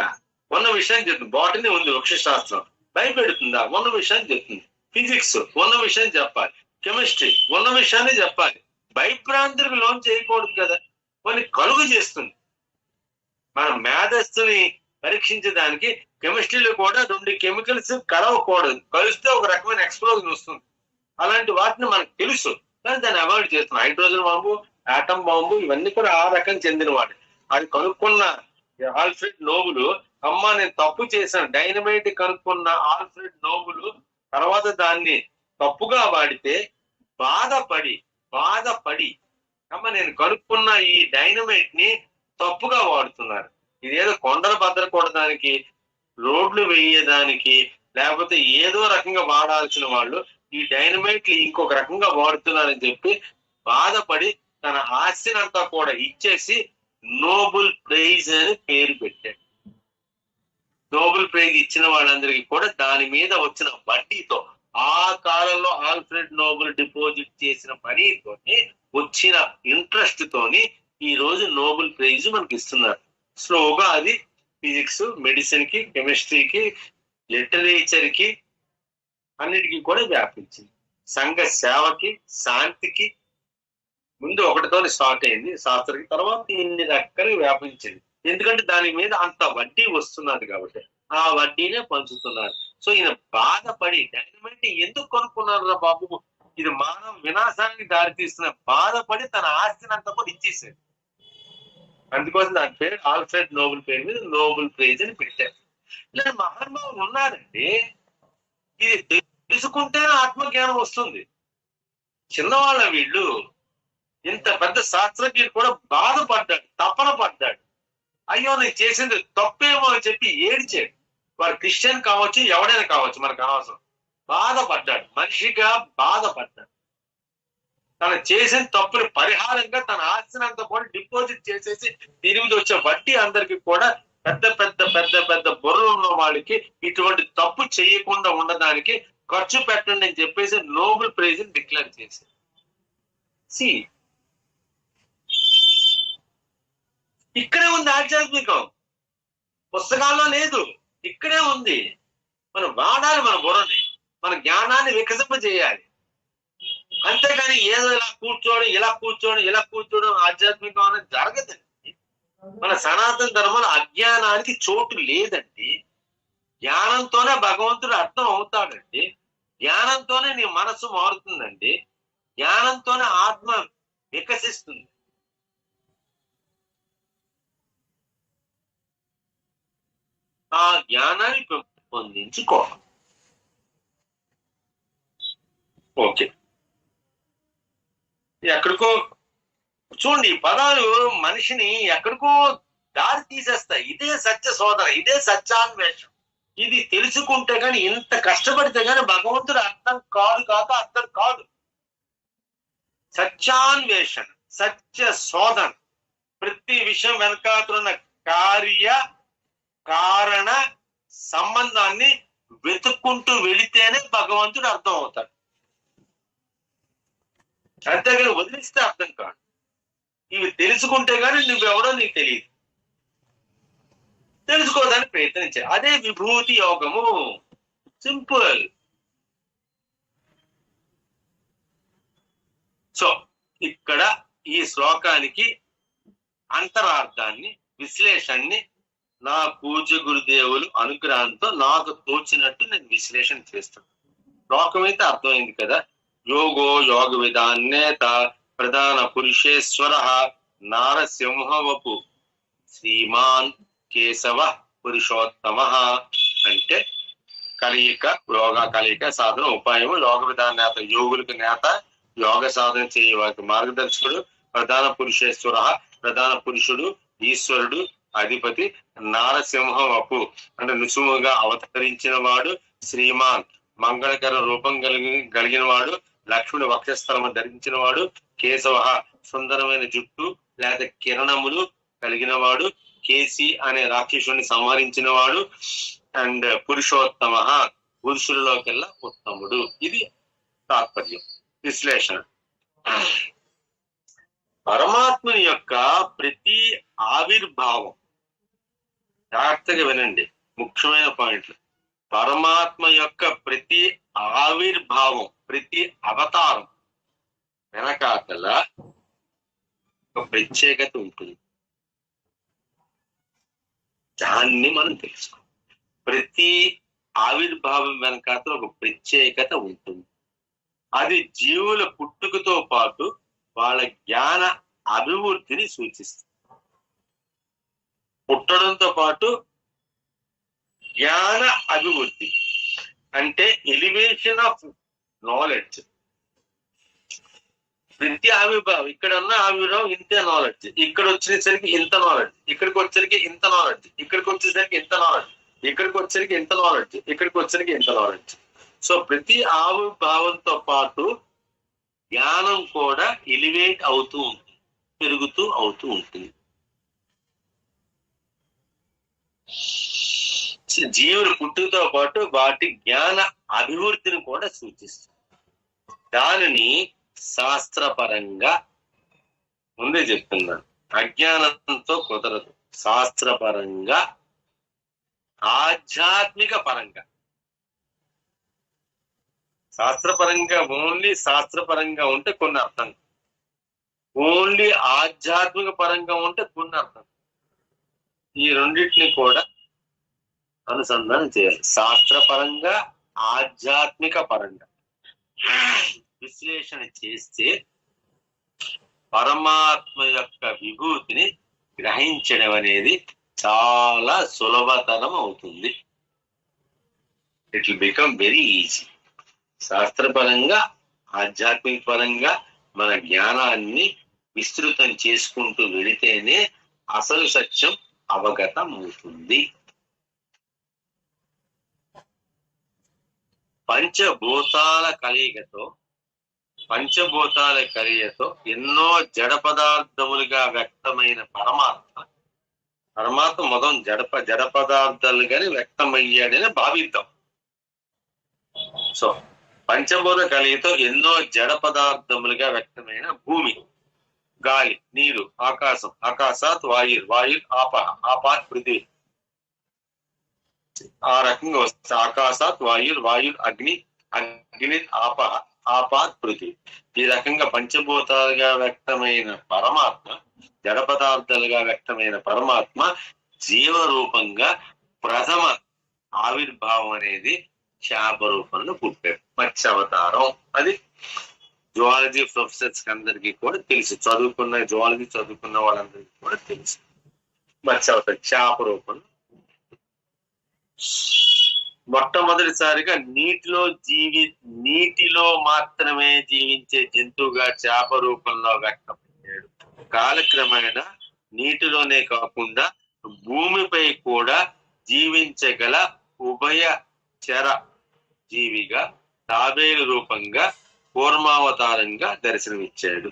ఉన్న విషయాన్ని చెప్తుంది. బాటనీ ఉంది, వృక్ష శాస్త్రం, భయపెడుతుందా? ఉన్న విషయాన్ని చెప్తుంది. ఫిజిక్స్ ఉన్న విషయం చెప్పాలి, కెమిస్ట్రీ ఉన్న విషయాన్ని చెప్పాలి. భయభ్రాంతులకు లోన్ చేయకూడదు కదా, కొన్ని కలుగు చేస్తుంది. మన మేధస్సుని పరీక్షించడానికి కెమిస్ట్రీలో కూడా 2 కెమికల్స్ కలవకూడదు, కలిస్తే ఒక రకమైన ఎక్స్ప్లోజన్ వస్తుంది. అలాంటి వాటిని మనకు తెలుసు, కానీ దాన్ని అవాయిడ్ చేస్తున్నాం. హైడ్రోజన్ బాంబు, ఆటం బాంబు ఇవన్నీ కూడా ఆ రకం చెందిన వాడు. అది కనుక్కున్న ఆల్ఫ్రెడ్ నోబుల్, అమ్మ నేను తప్పు చేశాను, డైనమైట్ కనుక్కున్న ఆల్ఫ్రెడ్ నోబుల్ తర్వాత దాన్ని తప్పుగా వాడితే బాధపడి అమ్మ నేను కనుక్కున్న ఈ డైనమైట్ ని తప్పుగా వాడుతున్నారు, ఇదేదో కొండలు భద్రకూడదానికి, రోడ్లు వేయడానికి, లేకపోతే ఏదో రకంగా వాడాల్సిన వాళ్ళు ఈ డైనమైట్ ఇంకొక రకంగా వాడుతున్నారని చెప్పి బాధపడి తన ఆస్తిని అంతా కూడా ఇచ్చేసి నోబెల్ ప్రైజ్ అని పేరు పెట్టాడు. నోబెల్ ప్రైజ్ ఇచ్చిన వాళ్ళందరికీ కూడా దాని మీద వచ్చిన వడ్డీతో, ఆ కాలంలో ఆల్ఫ్రెడ్ నోబెల్ డిపాజిట్ చేసిన పనితోని వచ్చిన ఇంట్రెస్ట్ తోని ఈ రోజు నోబెల్ ప్రైజ్ మనకి ఇస్తున్నారు. స్లోగా అది ఫిజిక్స్, మెడిసిన్ కి, కెమిస్ట్రీకి, లిటరేచర్ కి అన్నిటికీ కూడా వ్యాపించింది. సంఘ సేవకి, శాంతికి ముందు ఒకటితో స్టార్ట్ అయింది శాస్త్రకి, తర్వాత ఇన్ని రకాలు వ్యాపించింది. ఎందుకంటే దాని మీద అంత వడ్డీ వస్తున్నది కాబట్టి ఆ వడ్డీనే పంచుతున్నారు. సో ఈయన బాధపడి డైనమైట్ ఎందుకు కొనుక్కున్నారు బాబు, ఇది మానవ వినాశానికి దారితీస్తున్న బాధపడి తన ఆస్తిని అంతా కూడా ఇచ్చేసాడు. అందుకోసం దాని పేరు ఆల్ఫ్రెడ్ నోబెల్ పేరు మీద నోబెల్ ప్రైజ్ అని పెట్టారు. ఇలా మహానుభావులు ఉన్నారండి. ఇది తెలుసుకుంటేనే ఆత్మజ్ఞానం వస్తుంది. చిన్నవాళ్ళ వీళ్ళు, ఇంత పెద్ద శాస్త్రజ్ఞుడు కూడా బాధపడ్డాడు, తపన పడ్డాడు. అయ్యో నేను చేసింది తప్పేమో అని చెప్పి ఏడ్చాడు. వాడు క్రిస్టియన్ కావచ్చు, ఎవడైనా కావచ్చు, మనకు అనవసరం. బాధపడ్డాడు, మనిషిగా బాధపడ్డాడు. తను చేసిన తప్పుని పరిహారంగా తన ఆస్తిని అంతా కూడా డిపాజిట్ చేసేసి దీని మీద వచ్చే వడ్డీ అందరికి కూడా పెద్ద పెద్ద పెద్ద పెద్ద బుర్రలు ఉన్న వాళ్ళకి ఇటువంటి తప్పు చేయకుండా ఉండడానికి ఖర్చు పెట్టండి అని చెప్పేసి నోబెల్ ప్రైజ్ డిక్లేర్ చేశారు. ఇక్కడే ఉంది ఆధ్యాత్మికం, పుస్తకాల్లో లేదు, ఇక్కడే ఉంది. మనం వాడాలి మన బుర్రని, మన జ్ఞానాన్ని వికసింపజేయాలి. అంతేగాని ఏదో ఇలా కూర్చోవడం ఆధ్యాత్మికం అనేది జరగదండి. మన సనాతన ధర్మంలో అజ్ఞానానికి చోటు లేదండి. జ్ఞానంతోనే భగవంతుడు అర్థం అవుతాడండి. జ్ఞానంతోనే నీ మనసు మారుతుందండి. జ్ఞానంతోనే ఆత్మ వికసిస్తుంది. ఆ జ్ఞానాన్ని పెంపొందించుకో. ఓకే, ఎక్కడికో చూడండి, ఈ పదాలు మనిషిని ఎక్కడికో దారి తీసేస్తాయి. ఇదే సత్య శోధన, ఇదే సత్యాన్వేషం. ఇది తెలుసుకుంటే గాని, ఇంత కష్టపడితే గాని భగవంతుడు అర్థం అర్థం కాదు. సత్యాన్వేషణ, సత్య శోధన, ప్రతి విషయం వెనకాతున్న కార్య కారణ సంబంధాన్ని వెతుక్కుంటూ వెళితేనే భగవంతుడు అర్థం అవుతాడు. అంతేగాని వదిలిస్తే అర్థం కాదు. ఇవి తెలుసుకుంటే గాని నువ్వెవడో నీకు తెలియదు. తెలుసుకోవడానికి ప్రయత్నించాలి. అదే విభూతి యోగము. సింపుల్. సో ఇక్కడ ఈ శ్లోకానికి అంతరార్థాన్ని, విశ్లేషణని నా పూజ గురుదేవులు అనుగ్రహంతో నాకు తోచినట్టు నేను విశ్లేషణ చేస్తాను. శ్లోకం అయితే అర్థమైంది కదా. యోగో యోగ విధాన్నేత ప్రధాన పురుషేశ్వర నారసింహవపు శ్రీమాన్ కేశవ పురుషోత్తమ. అంటే కలియిక, యోగ కలియిక సాధన ఉపాయము, యోగ విధాన నేత, యోగులకు నేత, యోగ సాధన చేయ వారికి మార్గదర్శకుడు, ప్రధాన పురుషేశ్వర ప్రధాన పురుషుడు, ఈశ్వరుడు, అధిపతి, నారసింహవపు అంటే నృసింహగా అవతరించిన వాడు, శ్రీమాన్ మంగళకర రూపం కలిగిన వాడు, లక్ష్మణుడు వక్షస్థలము ధరించిన వాడు, కేశవ సుందరమైన జుట్టు లేదా కిరణములు కలిగిన వాడు, కేసి అనే రాక్షసుని సంహరించిన వాడు, అండ్ పురుషోత్తమ పురుషులలోకెల్లా ఉత్తముడు. ఇది తాత్పర్యం, విశ్లేషణ. పరమాత్ముని యొక్క ప్రతి ఆవిర్భావం, జాగ్రత్తగా వినండి, ముఖ్యమైన పాయింట్లు. పరమాత్మ యొక్క ప్రతి ఆవిర్భావం, ప్రతి అవతారం వెనకాతల ఒక ప్రత్యేకత ఉంటుంది. దాన్ని మనం తెలుసుకో. ప్రతి ఆవిర్భావం వెనకాతల ఒక ప్రత్యేకత ఉంటుంది. అది జీవుల పుట్టుకతో పాటు వాళ్ళ జ్ఞాన అభివృద్ధిని సూచిస్తుంది. పుట్టడంతో పాటు జ్ఞాన అభివృద్ధి అంటే ఎలివేషన్ ఆఫ్ నాలెడ్జ్. ప్రతి ఆవిర్భావం, ఇక్కడ ఉన్న ఆవిర్భావం ఇంతే నాలెడ్జ్, ఇక్కడ వచ్చేసరికి ఇంత నాలెడ్జ్, ఇక్కడికి వచ్చేసరికి ఇంత నాలెడ్జ్, ఇక్కడికి వచ్చేసరికి ఇంత నాలెడ్జ్, ఇక్కడికి వచ్చేసరికి ఇంత నాలెడ్జ్, ఇక్కడికి వచ్చేసరికి ఇంత నాలెడ్జ్. సో ప్రతి ఆవిర్భావంతో పాటు జ్ఞానం కూడా ఎలివేట్ అవుతూ ఉంటుంది, పెరుగుతూ అవుతూ ఉంటుంది. జీవుల పుట్టుకతో పాటు వాటి జ్ఞాన అభివృద్ధిని కూడా సూచిస్తుంది. దానిని శాస్త్రపరంగా ముందే చెప్తున్నాను, అజ్ఞానంతో కుదరదు. శాస్త్రపరంగా, ఆధ్యాత్మిక పరంగా. శాస్త్రపరంగా ఓన్లీ శాస్త్రపరంగా ఉంటే కొన్ని అర్థం, ఓన్లీ ఆధ్యాత్మిక పరంగా ఉంటే కొన్ని అర్థం. ఈ రెండింటిని కూడా అనుసంధానం చేయాలి. శాస్త్రపరంగా, ఆధ్యాత్మిక పరంగా విశ్లేషణ చేస్తే పరమాత్మ యొక్క విభూతిని గ్రహించడం అనేది చాలా సులభతరం అవుతుంది. It will become very easy. శాస్త్రపరంగా, ఆధ్యాత్మిక పరంగా మన జ్ఞానాన్ని విస్తృతం చేసుకుంటూ వెళితేనే అసలు సత్యం అవగతం అవుతుంది. పంచభూతాల కలియతో ఎన్నో జడ పదార్థములుగా వ్యక్తమైన పరమాత్మ మొదం జడ పదార్థాలుగానే వ్యక్తమయ్యాడని భావిద్దాం. సో పంచభూత కలియతో ఎన్నో జడ పదార్థములుగా వ్యక్తమైన భూమి, గాలి, నీరు, ఆకాశం, ఆకాశాత్ వాయుర్, ఆపాత్ పృథివీ. ఆ రకంగా వస్తే ఆకాశాత్ వాయుర్, అగ్ని, ఆప ఆపాత్ పృథివీ. ఈ రకంగా పంచభూతాలుగా వ్యక్తమైన పరమాత్మ, జడ పదార్థాలుగా వ్యక్తమైన పరమాత్మ జీవరూపంగా ప్రథమ ఆవిర్భావం అనేది శాప రూపంలో పుట్టాడు. మత్స్యావతారం. అది జువాలజీ ప్రొఫెసర్స్ అందరికీ కూడా తెలుసు, జువాలజీ చదువుకున్న వాళ్ళందరికీ కూడా తెలుసు. మత్స్యావతారం శాప రూపంలో మొట్టమొదటిసారిగా నీటిలో మాత్రమే జీవించే జంతువుగా చేప రూపంలో వ్యక్తమయ్యాడు. కాలక్రమేణా నీటిలోనే కాకుండా భూమిపై కూడా జీవించగల ఉభయ చర జీవిగా తాబేలు రూపంగా కూర్మావతారంగా దర్శనమిచ్చాడు.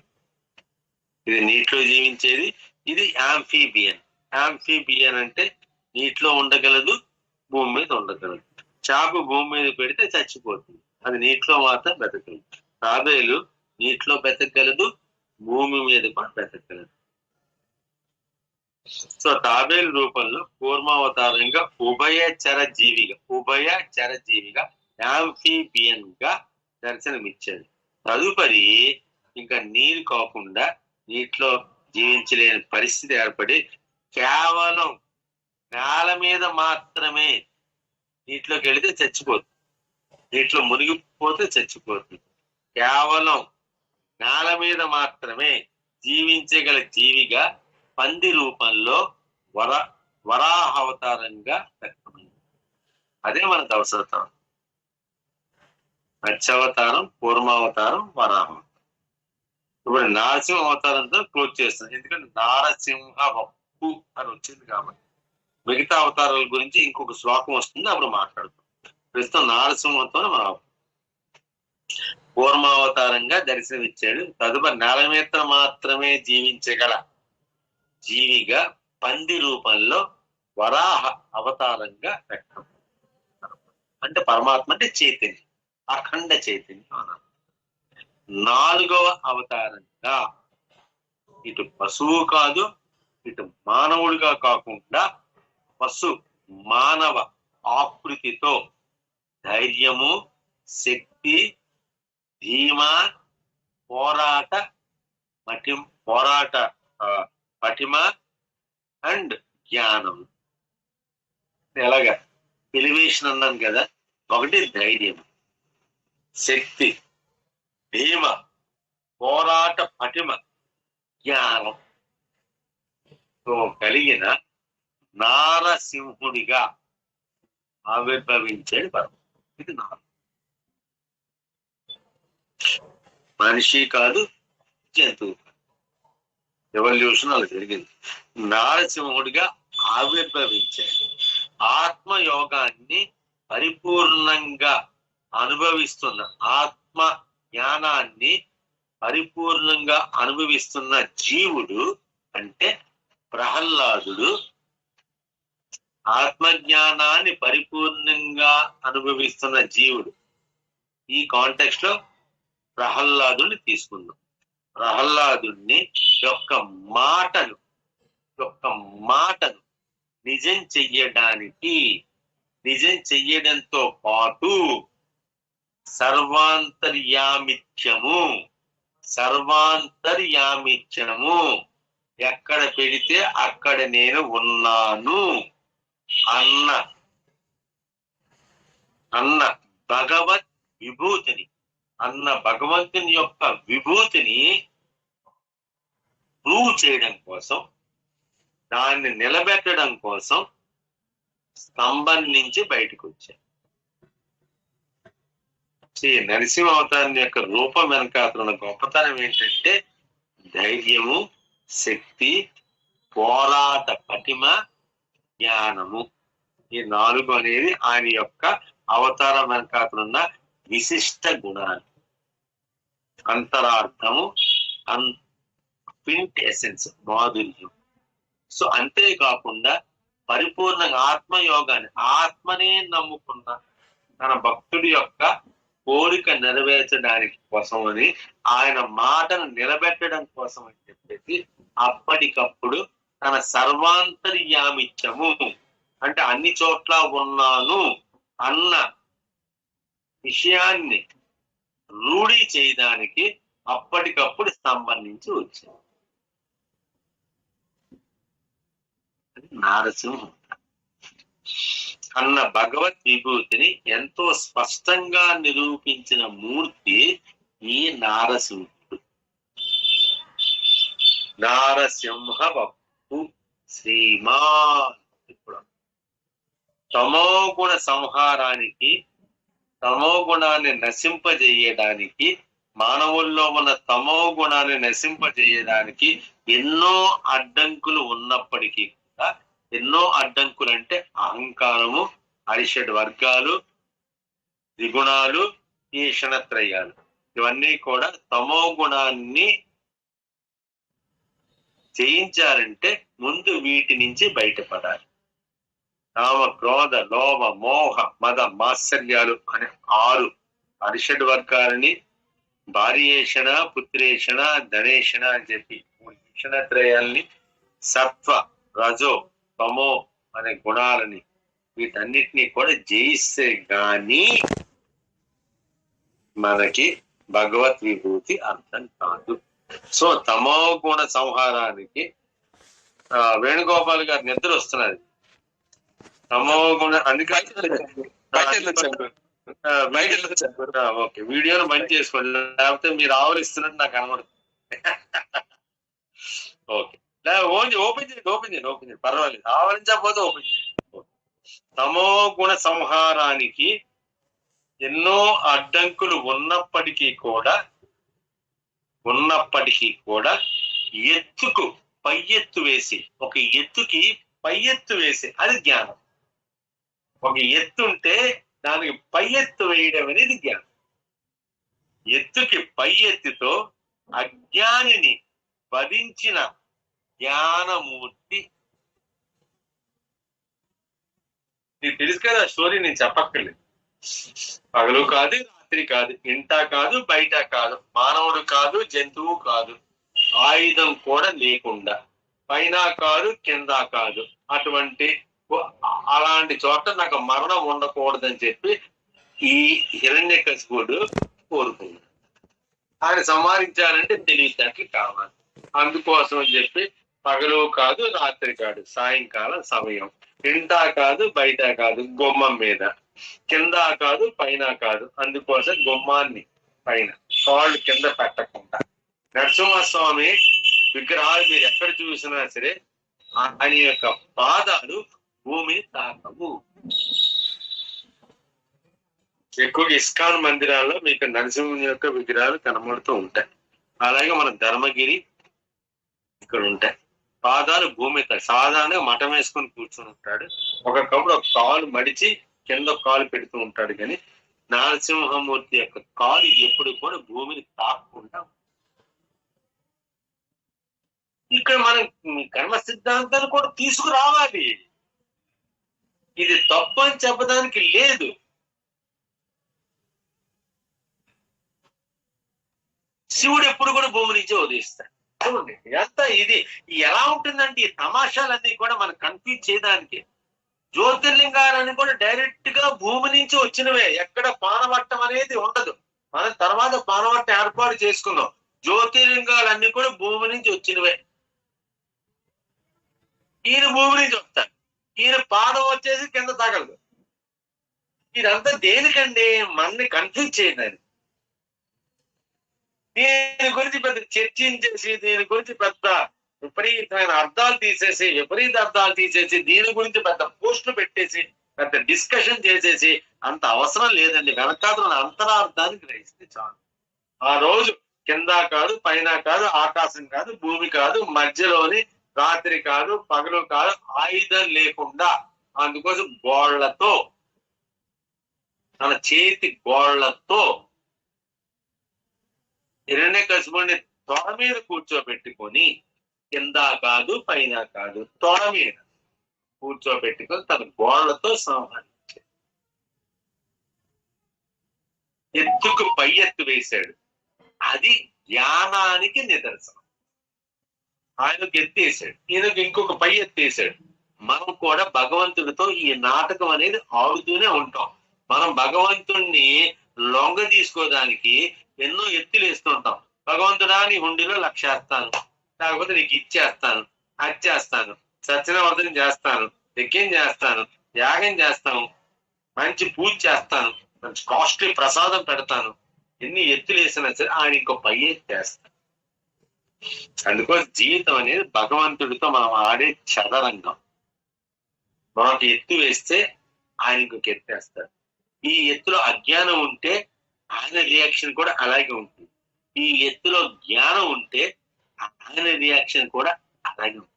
ఇది నీటిలో జీవించేది. ఇది యాంఫీబియన్. యాంఫీబియన్ అంటే నీటిలో ఉండగలదు, భూమి మీద ఉండగలదు. చేప భూమి మీద పెడితే చచ్చిపోతుంది, అది నీటిలో మాత్రం బతకగలదు. తాబేలు నీటిలో బతకగలదు, భూమి మీద కూడా బతకగలదు. సో తాబేలు రూపంలో కూర్మావతారంగా ఉభయ చరజీవిగా యాంఫీబియన్ గా దర్శనమిచ్చాడు. తదుపరి ఇంకా నీరు కాకుండా నీటిలో జీవించలేని పరిస్థితి ఏర్పడి కేవలం నేల మీద మాత్రమే నీటిలోకి వెళితే చచ్చిపోతుంది, నీటిలో మునిగిపోతే చచ్చిపోతుంది. కేవలం నేల మీద మాత్రమే జీవించగల జీవిగా పంది రూపంలో వరాహ అవతారంగా వ్యక్తమైంది. అదే మన దవసావతారం. మత్స్యావతారం, కూర్మావతారం, వరాహం. ఇప్పుడు నారసింహ అవతారంతో క్లోజ్ చేస్తాం, ఎందుకంటే నారసింహ వప్పు అని వచ్చింది కాబట్టి. మిగతా అవతారాల గురించి ఇంకొక శ్లోకం వస్తుంది, అప్పుడు మాట్లాడుతాం. ప్రస్తుతం నారసింహంతో మనం కూర్మావతారంగా దర్శనమిచ్చాడు. తదుపరి నేల మీద మాత్రమే జీవించగల జీవిగా పంది రూపంలో వరాహ అవతారంగా వ్యక్తం. అంటే పరమాత్మ అంటే చైతన్యం, అఖండ చైతన్యం. నాలుగవ అవతారంగా ఇటు పశువు కాదు, ఇటు మానవుడిగా కాకుండా పశు మానవ ఆకృతితో ధైర్యము, శక్తి, ధీమ, పటిమ అండ్ జ్ఞానం. ఎలాగా ఎలివేషన్ అన్నాను కదా, ఒకటి ధైర్యం, శక్తి, ధీమ, పోరాట పటిమ, జ్ఞానం తో కలిగిన నారసింహుడిగా ఆవిర్భవించాడు పరమ. ఇది మనిషి కాదు, జంతువు. ఎవల్యూషన్ అలా జరిగింది. నారసింహుడిగా ఆవిర్భవించాడు. ఆత్మయోగాన్ని పరిపూర్ణంగా అనుభవిస్తున్న, ఆత్మ జ్ఞానాన్ని పరిపూర్ణంగా అనుభవిస్తున్న జీవుడు అంటే ప్రహ్లాదుడు. ఆత్మజ్ఞానాన్ని పరిపూర్ణంగా అనుభవిస్తున్న జీవుడు. ఈ కాంటెక్స్ట్ లో ప్రహ్లాదుని తీసుకుందాం. ప్రహ్లాదుని యొక్క మాటను నిజం చెయ్యడంతో పాటు సర్వాంతర్యామిత్యము ఎక్కడ పెడితే అక్కడ నేను ఉన్నాను అన్న భగవత్ విభూతిని, భగవంతుని యొక్క విభూతిని ప్రూవ్ చేయడం కోసం, దాన్ని నిలబెట్టడం కోసం స్తంభం నుంచి బయటకు వచ్చాను. శ్రీ నరసింహ అవతారం యొక్క రూపం వెనకాతల గొప్పతనం ఏంటంటే ధైర్యము, శక్తి, పోరాట పటిమ, జ్ఞానము. ఈ నాలుగు అనేది ఆయన యొక్క అవతారం వెనకాతలున్న విశిష్ట గుణాలు. అంతరార్థము, క్వింట్ ఎసెన్స్, మాధుర్యం. సో అంతేకాకుండా పరిపూర్ణంగా ఆత్మయోగాన్ని, ఆత్మనే నమ్ముకున్న తన భక్తుడి యొక్క కోరిక నెరవేర్చడానికి కోసమని, ఆయన మాటను నిలబెట్టడం కోసం అని చెప్పేసి అప్పటికప్పుడు తన సర్వాంతర్యామిత్యము అంటే అన్ని చోట్ల ఉన్నాను అన్న విషయాన్ని రూఢి చేయడానికి అప్పటికప్పుడు సంబంధించి వచ్చింది. నారసింహం అన్న భగవద్ విభూతిని ఎంతో స్పష్టంగా నిరూపించిన మూర్తి ఈ నారసింహుడు. నారసింహ వప్పు శ్రీమాన్. ఇప్పుడు తమో గుణ సంహారానికి, తమో గుణాన్ని నశింపజేయడానికి, మానవుల్లో ఉన్న తమో గుణాన్ని నశింపజేయడానికి ఎన్నో అడ్డంకులు ఉన్నప్పటికీ కూడా, ఎన్నో అడ్డంకులు అంటే అహంకారము, అరిషడ్ వర్గాలు, త్రిగుణాలు, ఈ క్షణత్రయాలు, ఇవన్నీ కూడా తమో గుణాన్ని జయించాలంటే ముందు వీటి నుంచి బయటపడాలి. కామ, క్రోధ, లోభ, మోహ, మద, మాత్సర్యాలు అనే 6 అరిషడ్ వర్గాలని భార్యేషణ, పుత్రేషణ, ధనేషణ అని చెప్పి క్షణత్రయాల్ని, సత్వ, రజో, తమో అనే గుణాలని, వీటన్నిటినీ కూడా జయిస్తే గాని మనకి భగవత్ విభూతి అర్థం కాదు. సో తమో గుణ సంహారానికి వేణుగోపాల్ గారి నిద్ర వస్తున్నది. తమో గుణ ఓకే, వీడియోను బంద్ చేసుకోండి, లేకపోతే మీరు ఆవరిస్తున్నట్టు నాకు కనబడుతుంది. ఓకే, ఓపెన్ చేయండి, పర్వాలేదు, ఆవరించకపోతే ఓపెన్ చేయండి. తమో గుణ సంహారానికి ఎన్నో అడ్డంకులు ఉన్నప్పటికీ కూడా ఎత్తుకు పై ఎత్తు వేసి, ఒక ఎత్తుకి పై ఎత్తు వేసి, అది జ్ఞానం. ఒక ఎత్తు ఉంటే దానికి పై ఎత్తు వేయడం అనేది జ్ఞానం. ఎత్తుకి పై ఎత్తుతో అజ్ఞానిని వధించిన జ్ఞానమూర్తి. నీకు తెలుసు కదా స్టోరీ, నేను చెప్పక్కర్లేదు. పగలు కాదు, రాత్రి కాదు, ఇంట కాదు, బయట కాదు, మానవుడు కాదు, జంతువు కాదు, ఆయుధం కూడా లేకుండా, పైన కాదు, కింద కాదు, అలాంటి చోట నాకు మరణం ఉండకూడదని చెప్పి ఈ హిరణ్యకశిపుడు కోరుకున్నాడు. ఆయన సంహరించాలంటే తెలివితేటలు కావాలి. అందుకోసం అని చెప్పి పగలు కాదు, రాత్రి కాదు, సాయంకాలం సమయం, ఇంట కాదు, బయట కాదు, గుమ్మం మీద, కింద కాదు, పైన కాదు, అందుకోసం గుమ్మాన్ని పైన, కాళ్ళు కింద పెట్టకుండా. నరసింహస్వామి విగ్రహాలు మీరు ఎక్కడ చూసినా సరే ఆయన యొక్క పాదాలు భూమిని తాకవు. ఎక్కువగా ఇస్కాన్ మందిరాల్లో మీకు నరసింహుని యొక్క విగ్రహాలు కనబడుతూ ఉంటాయి. అలాగే మన ధర్మగిరి ఇక్కడ ఉంటాయి. పాదాలు భూమి సాధారణంగా మఠం వేసుకొని కూర్చొని ఉంటాడు. ఒకప్పుడు ఒక కాలు మడిచి కింద కాలు పెడుతూ ఉంటాడు. కానీ నరసింహమూర్తి యొక్క కాలు ఎప్పుడు కూడా భూమిని తాకకుండా. ఇక్కడ మనం కర్మ సిద్ధాంతాన్ని కూడా తీసుకురావాలి. ఇది తప్పు అని చెప్పడానికి లేదు. శివుడు ఎప్పుడు కూడా భూమి నుంచి ఉదయిస్తాడు. చూడండి ఎంత ఇది ఎలా ఉంటుందంటే ఈ తమాషాలన్నీ కూడా మనం కన్ఫ్యూజ్ చేయడానికి. జ్యోతిర్లింగాలని కూడా డైరెక్ట్ గా భూమి నుంచి వచ్చినవే, ఎక్కడ పానవట్టం అనేది ఉండదు. మనం తర్వాత పానవట్టం ఏర్పాటు చేసుకున్నాం. జ్యోతిర్లింగాలన్నీ కూడా భూమి నుంచి వచ్చినవే. ఈయన భూమి నుంచి వస్తాడు, ఈయన పాదం వచ్చేసి కింద తగలదు. ఇదంతా దేనికండి? మనని కన్ఫ్యూజ్ చేయండి. దీని గురించి పెద్ద చర్చించేసి, దీని గురించి పెద్ద విపరీతమైన అర్థాలు తీసేసి దీని గురించి పెద్ద పోస్టులు పెట్టేసి పెద్ద డిస్కషన్ చేసేసి అంత అవసరం లేదండి. వెనకాతల అంతరార్థాన్ని గ్రహిస్తే చాలు. ఆ రోజు కింద కాదు, పైన కాదు, ఆకాశం కాదు, భూమి కాదు, మధ్యలోని రాత్రి కాదు, పగలు కాదు, ఆయుధం లేకుండా, అందుకోసం గోళ్లతో, తన చేతి గోళ్లతో హిరణ్యకశిపుడిని తొడ మీద కూర్చోబెట్టుకొని, కింద కాదు, పైన కాదు, తొడ మీద కూర్చోబెట్టుకొని తన గోళ్లతో సంహరించాడు. ఎత్తుకు పై ఎత్తు వేశాడు. అది జ్ఞానానికి నిదర్శనం. ఆయనకు ఎత్తేసాడు, ఈయనకు ఇంకొక పై ఎత్తేసాడు. మనం కూడా భగవంతుడితో ఈ నాటకం అనేది ఆడుతూనే ఉంటాం. మనం భగవంతుణ్ణి లొంగ తీసుకోవడానికి ఎన్నో ఎత్తులు వేస్తుంటాం. భగవంతుడా నీ హుండీలో 1,00,000 వేస్తాను, లేకపోతే నీకు ఇచ్చేస్తాను, అది చేస్తాను, సత్యనావర్ధన చేస్తాను, యజ్ఞం చేస్తాను, యాగం చేస్తాను, మంచి పూజ చేస్తాను, మంచి కాస్ట్లీ ప్రసాదం పెడతాను, ఎన్ని ఎత్తులు వేసినా సరే ఆయన ఇంకో పై చేస్తాను. అందుకోసం జీవితం అనేది భగవంతుడితో మనం ఆడే చదరంగం. మనం ఒక ఎత్తు వేస్తే ఆయన ఇంకొక ఎత్తు వేస్తాడు. ఈ ఎత్తులో అజ్ఞానం ఉంటే ఆయన రియాక్షన్ కూడా అలాగే ఉంటుంది. ఈ ఎత్తులో జ్ఞానం ఉంటే ఆయన రియాక్షన్ కూడా అలాగే ఉంటుంది.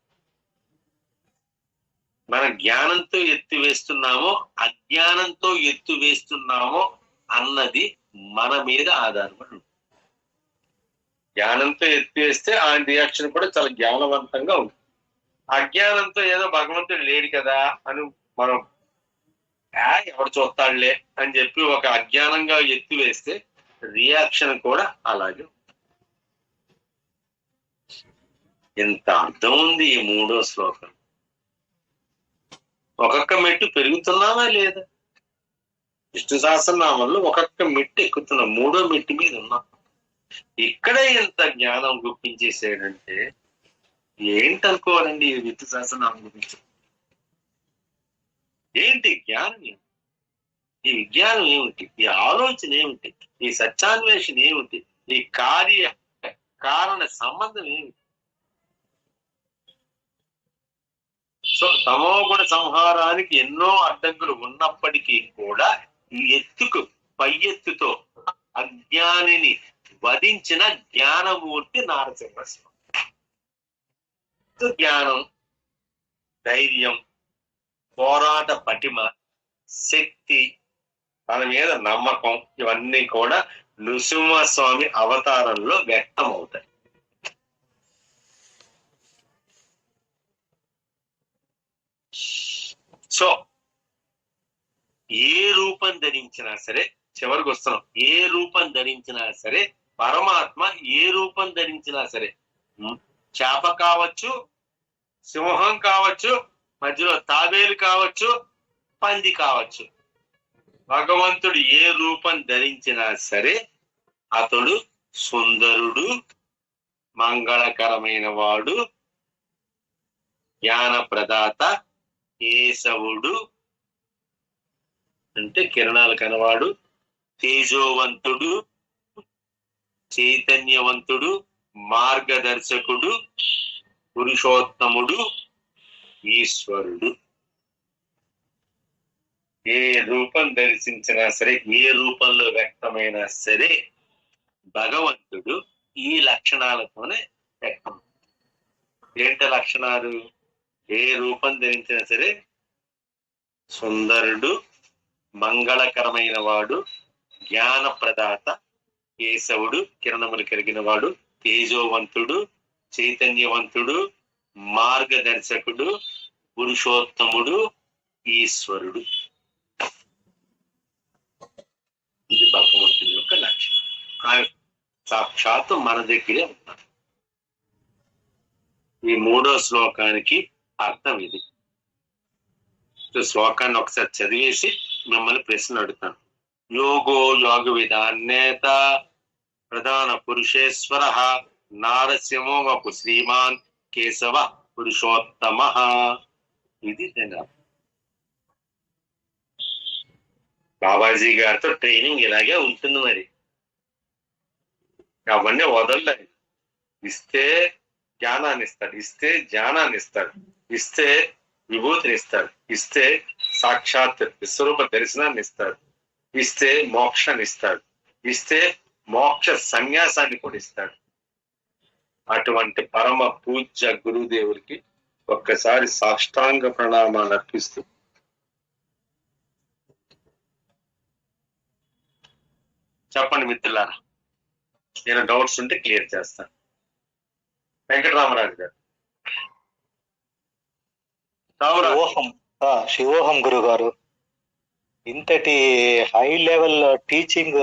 మన జ్ఞానంతో ఎత్తు వేస్తున్నామో అజ్ఞానంతో ఎత్తు వేస్తున్నామో అన్నది మన మీద ఆధారపడి ఉంటుంది. జ్ఞానంతో ఎత్తు వేస్తే ఆయన రియాక్షన్ కూడా చాలా జ్ఞానవంతంగా ఉంటుంది. అజ్ఞానంతో ఏదో భగవంతుడు లేడు కదా అని మనం ఎవడు చూస్తాడులే అని చెప్పి ఒక అజ్ఞానంగా ఎత్తు వేస్తే రియాక్షన్ కూడా అలాగే. ఎంత అర్థం ఉంది ఈ 3వ శ్లోకం. ఒక్కొక్క మెట్టు పెరుగుతున్నావా లేదా? విష్ణు సహస్రనామంలో ఒక్కొక్క మెట్టు ఎక్కుతున్నాం, 3వ మెట్టు మీద ఉన్నాం. ఇక్కడే ఎంత జ్ఞానం గుప్పించేసాడంటే ఏంటనుకోవాలండి ఈ విష్ణు సహస్రనామం గురించి. ఏంటి జ్ఞానం ఏమిటి? ఈ విజ్ఞానం ఏమిటి? ఈ ఆలోచన ఏమిటి? ఈ సత్యాన్వేషణ ఏమిటి? ఈ కార్య కారణ సంబంధం ఏమిటి? సో తమోగుణ సంహారానికి ఎన్నో అడ్డంకులు ఉన్నప్పటికీ కూడా ఈ ఎత్తుకు పై ఎత్తుతో అజ్ఞానిని వధించిన జ్ఞానమూర్తి నారసింహస్వామి. జ్ఞానం, ధైర్యం, పోరాట పటిమ, శక్తి, తన మీద నమ్మకం ఇవన్నీ కూడా నృసింహస్వామి అవతారంలో వ్యక్తం అవుతాయి. సో ఏ రూపం ధరించినా సరే, చివరికి వస్తున్నాం, ఏ రూపం ధరించినా సరే పరమాత్మ ఏ రూపం ధరించినా సరే, చేప కావచ్చు, సింహం కావచ్చు, మధ్యలో తాబేలు కావచ్చు, పంది కావచ్చు, భగవంతుడు ఏ రూపం ధరించినా సరే అతడు సుందరుడు, మంగళకరమైన వాడు, జ్ఞాన ప్రదాత, కేశవుడు అంటే కిరణాలు కనవాడు, తేజోవంతుడు, చైతన్యవంతుడు, మార్గదర్శకుడు, పురుషోత్తముడు, ఈశ్వరుడు. ఏ రూపం దర్శించినా సరే, ఏ రూపంలో వ్యక్తమైనా సరే భగవంతుడు ఈ లక్షణాలతోనే వ్యక్తం. ఏంట లక్షణాలు? ఏ రూపం ధరించినా సరే సుందరుడు, మంగళకరమైన వాడు, జ్ఞాన ప్రదాత, కేశవుడు, కిరణములు కలిగిన వాడు, తేజోవంతుడు, చైతన్యవంతుడు, మార్గదర్శకుడు, పురుషోత్తముడు, ఈశ్వరుడు. ఇది భగవంతుని యొక్క లక్షణం. ఆయన సాక్షాత్తు మన దగ్గరే ఉన్నారు. ఈ 3వ శ్లోకానికి అర్థం ఇది. శ్లోకాన్ని ఒకసారి చదివేసి మిమ్మల్ని ప్రశ్న అడుగుతాను. యోగో యోగ విధాన్నేత ప్రధాన పురుషేశ్వర నారసింహో వపు శ్రీమాన్ కేశవ పురుషోత్తమ. ఇది నేను బాబాజీ గారితో ట్రైనింగ్ ఇలాగే ఉంటుంది. మరి అవన్నీ వదలలేదు. ఇస్తే జ్ఞానాన్ని ఇస్తాడు, ఇస్తే జ్ఞానాన్ని ఇస్తాడు, ఇస్తే విభూతిని ఇస్తాడు, ఇస్తే సాక్షాత్ విశ్వరూప దర్శనాన్ని ఇస్తాడు, ఇస్తే మోక్షాన్ని ఇస్తాడు, ఇస్తే మోక్ష సన్యాసాన్ని కూడా ఇస్తాడు. అటువంటి పరమ పూజ్య గురుదేవుడికి ఒక్కసారి సాష్టాంగ ప్రణామాలు అర్పిస్తూ చెప్పండి మిత్రులారా, నేను డౌట్స్ ఉంటే క్లియర్ చేస్తాను. వెంకటరామరాజు గారు. శివోహం గురువు గారు, ఇంతటి హై లెవెల్ టీచింగ్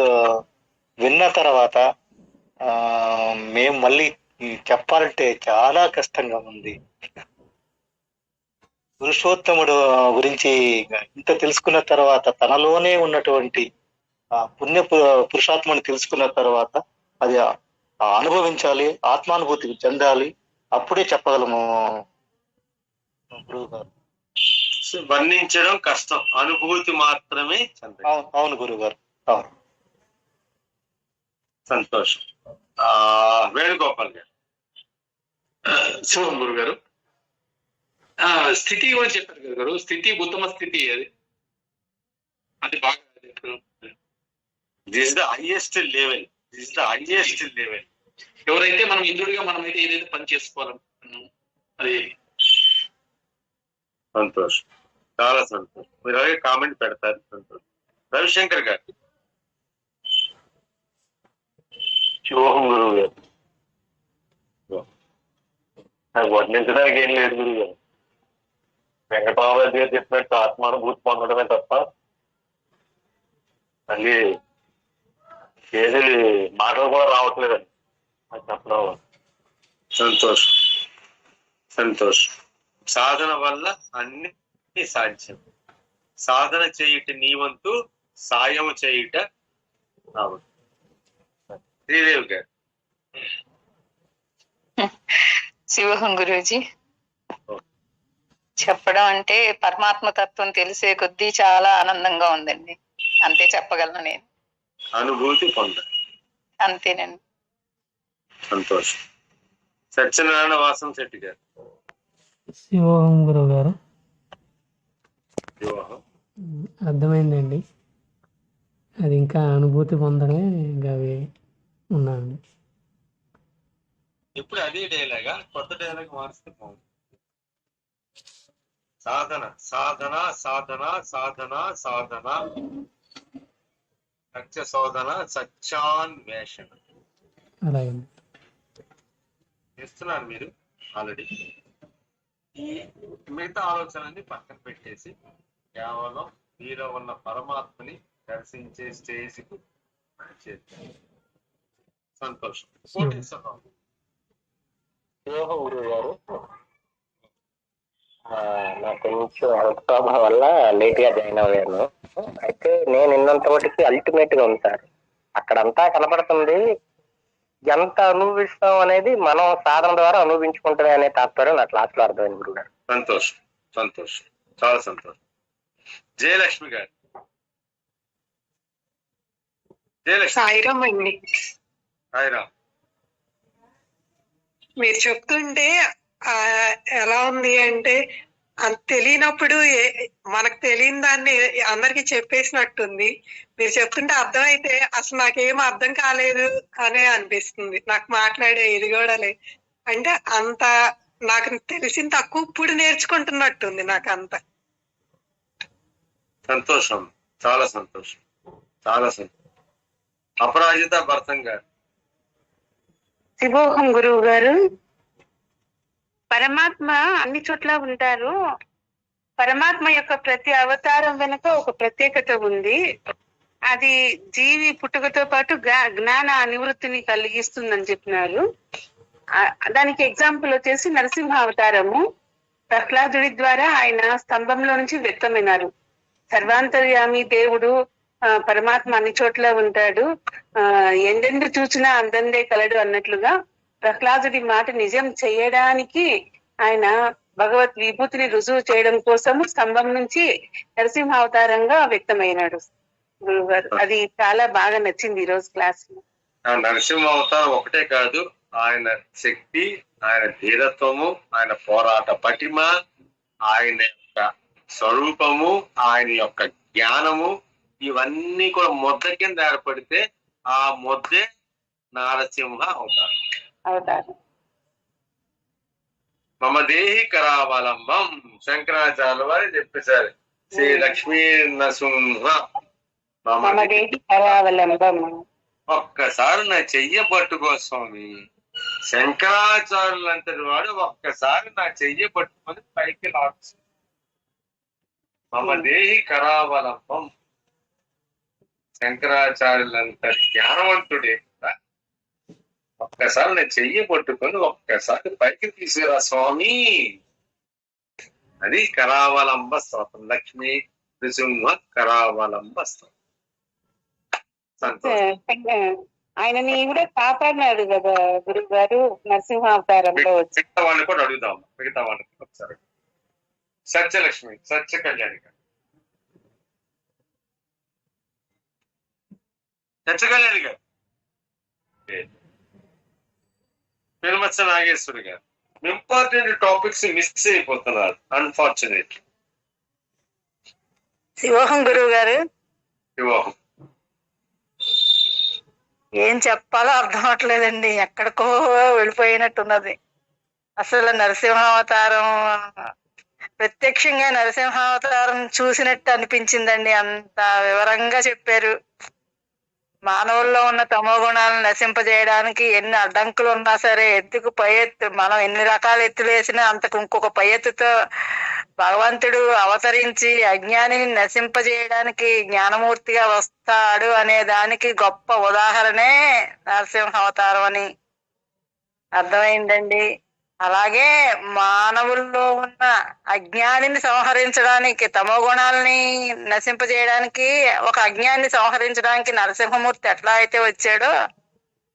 విన్న తర్వాత మేము మళ్ళీ చెప్పాలంటే చాలా కష్టంగా ఉంది. పురుషోత్తముడు గురించి ఇంత తెలుసుకున్న తర్వాత తనలోనే ఉన్నటువంటి ఆ పుణ్య పురుషాత్మని తెలుసుకున్న తర్వాత అది అనుభవించాలి, ఆత్మానుభూతికి చెందాలి, అప్పుడే చెప్పగలము గురువు గారు. వర్ణించడం కష్టం, అనుభూతి మాత్రమే చెందాలి. అవును గురువు గారు. అవును. సంతోషం. వేణుగోపాల్ గారు. శివం గురు గారు, స్థితి గురించి చెప్పారు కదా గారు. స్థితి ఉత్తమ స్థితి, అది బాగా this the highest level, this the highest level. ఎవరైతే మనం ఇంద్రుడిగా మనమైతే ఏదైతే పని చేసుకోవాలనుకుంటున్నాం అది. సంతోషం, చాలా సంతోషం. మీరు అలాగే కామెంట్ పెడతారు. సంతోషం. రవిశంకర్ గారు. శివోహం గురువు గారు. నాకు వర్ణించడానికి ఏం లేదు గురువు గారు. వెంకటరామరాజు గారు చెప్పినట్టు ఆత్మానుభూతి పొందడమే తప్ప మళ్ళీ ఏది మాటలు కూడా రావట్లేదండి అది చెప్పడం. సంతోషం, సంతోషం. సాధన వల్ల అన్ని సాధ్యం. సాధన చేయుట నీ వంతు, సాయము చేయుట నా వంతు. శ్రీదేవి గారు. శివహం గురూజీ. చెప్పడం అంటే పరమాత్మ తత్వం తెలిసే కొద్దీ చాలా ఆనందంగా ఉందండి, అంతే చెప్పగలను నేను. అనుభూతి పొందాలి, అంతేనండి. సంతోషం. సత్యనారాయణ వాసం శెట్టి గారు. శివోహం గురువు గారు. వివాహం అర్థమైందండి, అది ఇంకా అనుభూతి పొందడమే ఇంకా అవి ఉన్నాను. ఇప్పుడు అదే డైలాగా కొత్త డైలాగ్ మారిస్తే బాగుంది. సాధన సాధన సాధన సాధన సాధన సత్య శోధన సత్యాన్వేషణ అలాగే చేస్తున్నారు మీరు ఆల్రెడీ. ఈ మిగతా ఆలోచనని పక్కన పెట్టేసి కేవలం మీలో ఉన్న పరమాత్మని దర్శించే స్టేజ్కు చేస్తారు. సంతోషం. కోటేశ్వరరావు. శివోహం గురువు గారు. నాకు కొంచెం హెల్త్ ప్రాబ్లం వల్ల లేట్ గా జాయిన్ అయ్యాను. అయితే నేను విన్నంత మటుకి అల్టిమేట్ గా ఉంది సార్. అక్కడంతా కనపడుతుంది, ఎంత అనుభవిస్తాం అనేది మనం సాధన ద్వారా అనుభవించుకుంటామే అనే తాత్పర్యం నాకు లాస్ట్ లో అర్థమైంది గురువు గారు. సంతోషం, సంతోషం, చాలా సంతోషం. జయలక్ష్మి గారు. జయలక్ష్మి. సాయిరామ్ అండి. హాయిరామ్. మీరు చెప్తుంటే ఎలా ఉంది అంటే, తెలియనప్పుడు మనకు తెలియని దాన్ని అందరికి చెప్పేసినట్టుంది. మీరు చెప్తుంటే అర్థమైతే అసలు నాకేం అర్థం కాలేదు అనే అనిపిస్తుంది. నాకు మాట్లాడే ఇది కూడా లేదు. అంటే అంత నాకు తెలిసిన తక్కువ ఇప్పుడు నేర్చుకుంటున్నట్టుంది నాకు అంత. సంతోషం, చాలా సంతోషం, చాలా సంతోషం. అపరాజిత భర్తం గారు. శివోహం గురువు గారు. పరమాత్మ అన్ని చోట్ల ఉంటారు. పరమాత్మ యొక్క ప్రతి అవతారం వెనుక ఒక ప్రత్యేకత ఉంది. అది జీవి పుట్టుకతో పాటు జ్ఞాన నివృత్తిని కలిగిస్తుందని చెప్పినారు. దానికి ఎగ్జాంపుల్ వచ్చేసి నరసింహ అవతారము. ప్రహ్లాదుడి ద్వారా ఆయన స్తంభంలో నుంచి వ్యక్తమైనారు. సర్వాంతర్యామి దేవుడు పరమాత్మ అన్ని చోట్ల ఉంటాడు, ఎందెందు చూసినా అందందే కలడు అన్నట్లుగా ప్రహ్లాదుడి మాట నిజం చేయడానికి ఆయన భగవత్ విభూతిని రుజువు చేయడం కోసము స్తంభం నుంచి నరసింహ అవతారంగా వ్యక్తమైనాడు గురువు గారు. అది చాలా బాగా నచ్చింది ఈ రోజు క్లాస్ లో. నరసింహ అవతారం ఒకటే కాదు, ఆయన శక్తి, ఆయన ధీరత్వము, ఆయన పోరాట పటిమ, ఆయన యొక్క స్వరూపము, ఆయన యొక్క జ్ఞానము, ఇవన్నీ కూడా ముద్ద కింద ఏర్పడితే ఆ ముద్దే నారసింహ అవతారం. మమ దేహి కరావలంబం శంకరాచార్య వారు చెప్పేశారు. శ్రీ లక్ష్మీ నరసింహ మమ దేహి కరావలంబం. ఒక్కసారి నా చెయ్య పట్టుకో స్వామి. శంకరాచార్యులంతటి వాడు ఒక్కసారి నా చెయ్య పట్టుకొని పైకి లాగు. మమ దేహి కరావలంబం. శంకరాచార్యులంతటి జ్ఞానవంతుడే కదా, ఒక్కసారి నేను చెయ్యి పట్టుకొని ఒక్కసారి పైకి తీసుకురా స్వామి. అది కరావలంబ స్తోత్రం. లక్ష్మీ నృసింహ కరావలంబ స్తోత్రం. సంతోషం. ఆయనని కూడా కాపాడినాడు కదా గురువు గారు నరసింహావతారంలో వచ్చి. మిగతా వాళ్ళని కూడా అడుగుదాం, మిగతా వాళ్ళని కూడా ఒకసారి. సత్యలక్ష్మి, సత్య కళ్యాణి గారు. సత్య కళ్యాణి గారు, పెనుమత్స నాగేశ్వరి గారు. ఇంపార్టెంట్ టాపిక్స్ మిస్ అయిపోతున్నారు అన్ఫార్చునేట్. శివోహం గురువు గారు, వివాహం ఏం చెప్పాలో అర్థం అవట్లేదండి, ఎక్కడికో వెళ్ళిపోయినట్టున్నది. అసలు నరసింహావతారం ప్రత్యక్షంగా నరసింహావతారం చూసినట్టు అనిపించిందండి. అంత వివరంగా చెప్పారు. మానవుల్లో ఉన్న తమో గుణాలను నశింపజేయడానికి ఎన్ని అడ్డంకులు ఉన్నా సరే ఎత్తుకు పై ఎత్తు, మనం ఎన్ని రకాల ఎత్తులు వేసినా అంతకు ఇంకొక పై ఎత్తుతో భగవంతుడు అవతరించి అజ్ఞానిని నశింపజేయడానికి జ్ఞానమూర్తిగా వస్తాడు అనే దానికి గొప్ప ఉదాహరణే నరసింహావతారం అని అర్థమైందండి. అలాగే మానవుల్లో ఉన్న అజ్ఞానిని సంహరించడానికి, తమో గుణాలని నశింపజేయడానికి, ఒక అజ్ఞాన్ని సంహరించడానికి నరసింహమూర్తి ఎట్లా అయితే వచ్చాడో,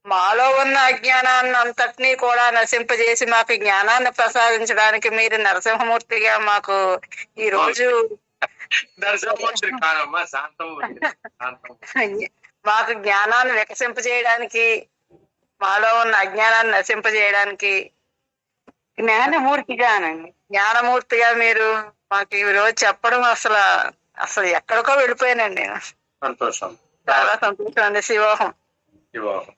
మాలో ఉన్న అజ్ఞానాన్ని అంతటినీ కూడా నశింపజేసి మాకు జ్ఞానాన్ని ప్రసాదించడానికి మీరు నరసింహమూర్తిగా మాకు ఈ రోజు మాకు జ్ఞానాన్ని వికసింపజేయడానికి, మాలో ఉన్న అజ్ఞానాన్ని నశింపజేయడానికి జ్ఞానమూర్తిగా మీరు మాకు ఈ రోజు చెప్పడం అసలు ఎక్కడికో వెళ్ళిపోయానండి నేను. సంతోషం, చాలా సంతోషం అండి. శివోహం. వివాహం.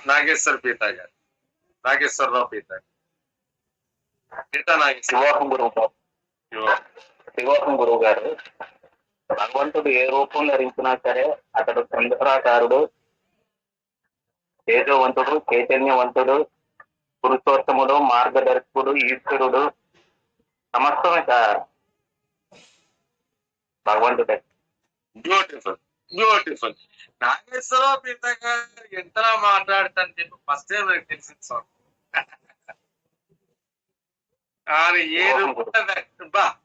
నాగేశ్వర పీత గారు, నాగేశ్వరరావు పీత గారు. పీత నాగేశ్వర. శివోహం గురువు గారు. శివోహం గురువు గారు, భగవంతుడు ఏ రూపం ధరించినా సరే అతడు చంద్రాకారుడు, తేజవంతుడు, చైతన్యవంతుడు, పురుషోత్తముడు, మార్గదర్శకుడు, ఈశ్వరుడు, సమస్తమే భగవంతుడే. Beautiful, beautiful. నాగేశ్వరరావు పీత గారు ఎంతలా మాట్లాడతాను చెప్పి ఫస్ట్ టైం నాకు తెలిసింది sir.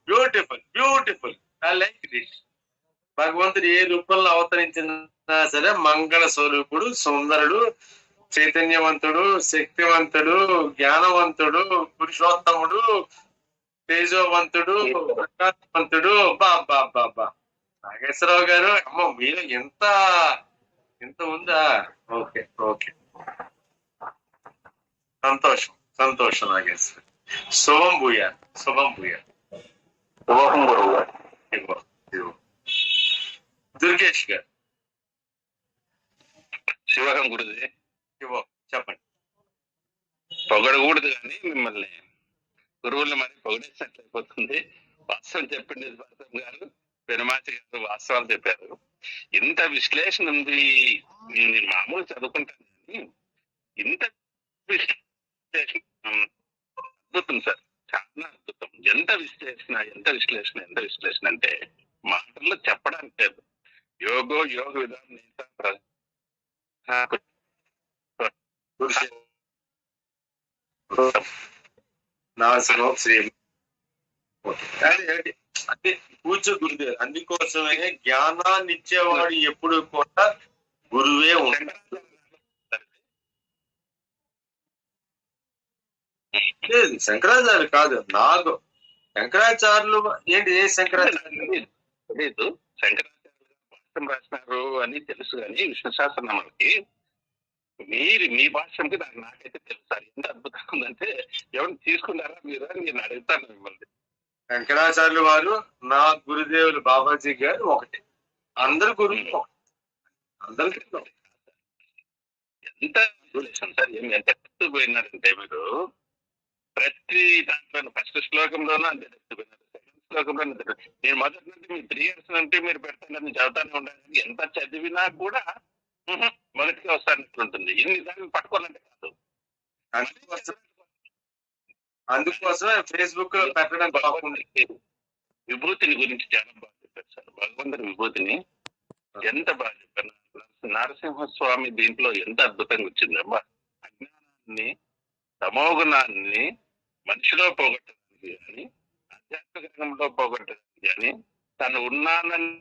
Beautiful, beautiful. I like this. భగవంతుడు ఏ రూపంలో అవతరించినా సరే మంగళ స్వరూపుడు, సుందరుడు, చైతన్యవంతుడు, శక్తివంతుడు, జ్ఞానవంతుడు, పురుషోత్తముడు, తేజోవంతుడు, ప్రకాశవంతుడు. బాబా నాగేశ్వరరావు గారు, అమ్మ మీరు ఎంత ఉందా? ఓకే ఓకే, సంతోషం సంతోషం. నాగేశ్వర. శుభం భూయార్, శుభం భూయార్. శివోహం గురువు గారు. దుర్గేష్ గారు. శివోహం గురుజీ. చెప్పండి. పొగడకూడదు కానీ మిమ్మల్ని గురువులు మరి పొగడేసినట్లు అయిపోతుంది. వాస్తవం చెప్పింది భారతం గారు, పెనుమాచి గారు వాస్తవాలు చెప్పారు. ఇంత విశ్లేషణ ఉంది, నేను మామూలు చదువుకుంటాను కానీ ఇంత విశ్లేషణ అద్భుతం సార్, చాలా అద్భుతం. ఎంత విశ్లేషణ అంటే మాటల్లో చెప్పడానికి లేదు. యోగ విధానం అంటే పూజ గురుదేవ్. అందుకోసమే జ్ఞానాన్ని ఇచ్చేవాడు ఎప్పుడు కూడా గురువే ఉంటాడు. లేదు శంకరాచార్యులు కాదు, నాకు శంకరాచార్యులు ఏంటి? ఏ శంకరాచార్యులు తెలీదు. శంకరాచార్యులు భాష్యం రాసినారు అని తెలుసు కానీ విష్ణు సహస్రనామాలకి మీ భాష్యంకి నాకైతే తెలుసు. ఎంత అద్భుతంగా ఉందంటే ఎవరిని తీసుకున్నారా మీరు అని నేను అడుగుతాను మిమ్మల్ని. శంకరాచార్యులు వారు నా గురుదేవులు బాబాజీ గారు ఒకటి, అందరు గురువులు అందరికీ ఎంత సార్, ఎంత ఎత్తు పోయినారంటే మీరు ప్రతి దాంట్లో ఫస్ట్ శ్లోకంలోనూ అంతే పోయినారు, సెకండ్ శ్లోకంలో నేను మొదటి నుండి మీ 3 years నుండి మీరు పెడతానని చదువుతానే ఉండాలి. ఎంత చదివినా కూడా మొదటిగా వస్తానట్లుంటుంది. ఎన్ని దాన్ని పట్టుకోవాలంటే కాదు. అందుకోసమే ఫేస్బుక్ లో పెట్టడం కాకుండా విభూతిని గురించి చాలా బాగా చెప్పారు సార్. భగవంతుని విభూతిని ఎంత బాగా చెప్పారు. నరసింహస్వామి దీంట్లో ఎంత అద్భుతంగా వచ్చిందమ్మా. అజ్ఞానాన్ని, తమోగుణాన్ని మనిషిలో పోగొట్టడానికి కానీ, ఆధ్యాత్మిక రంగంలో పోగొట్టడానికి కానీ, తను ఉన్నానని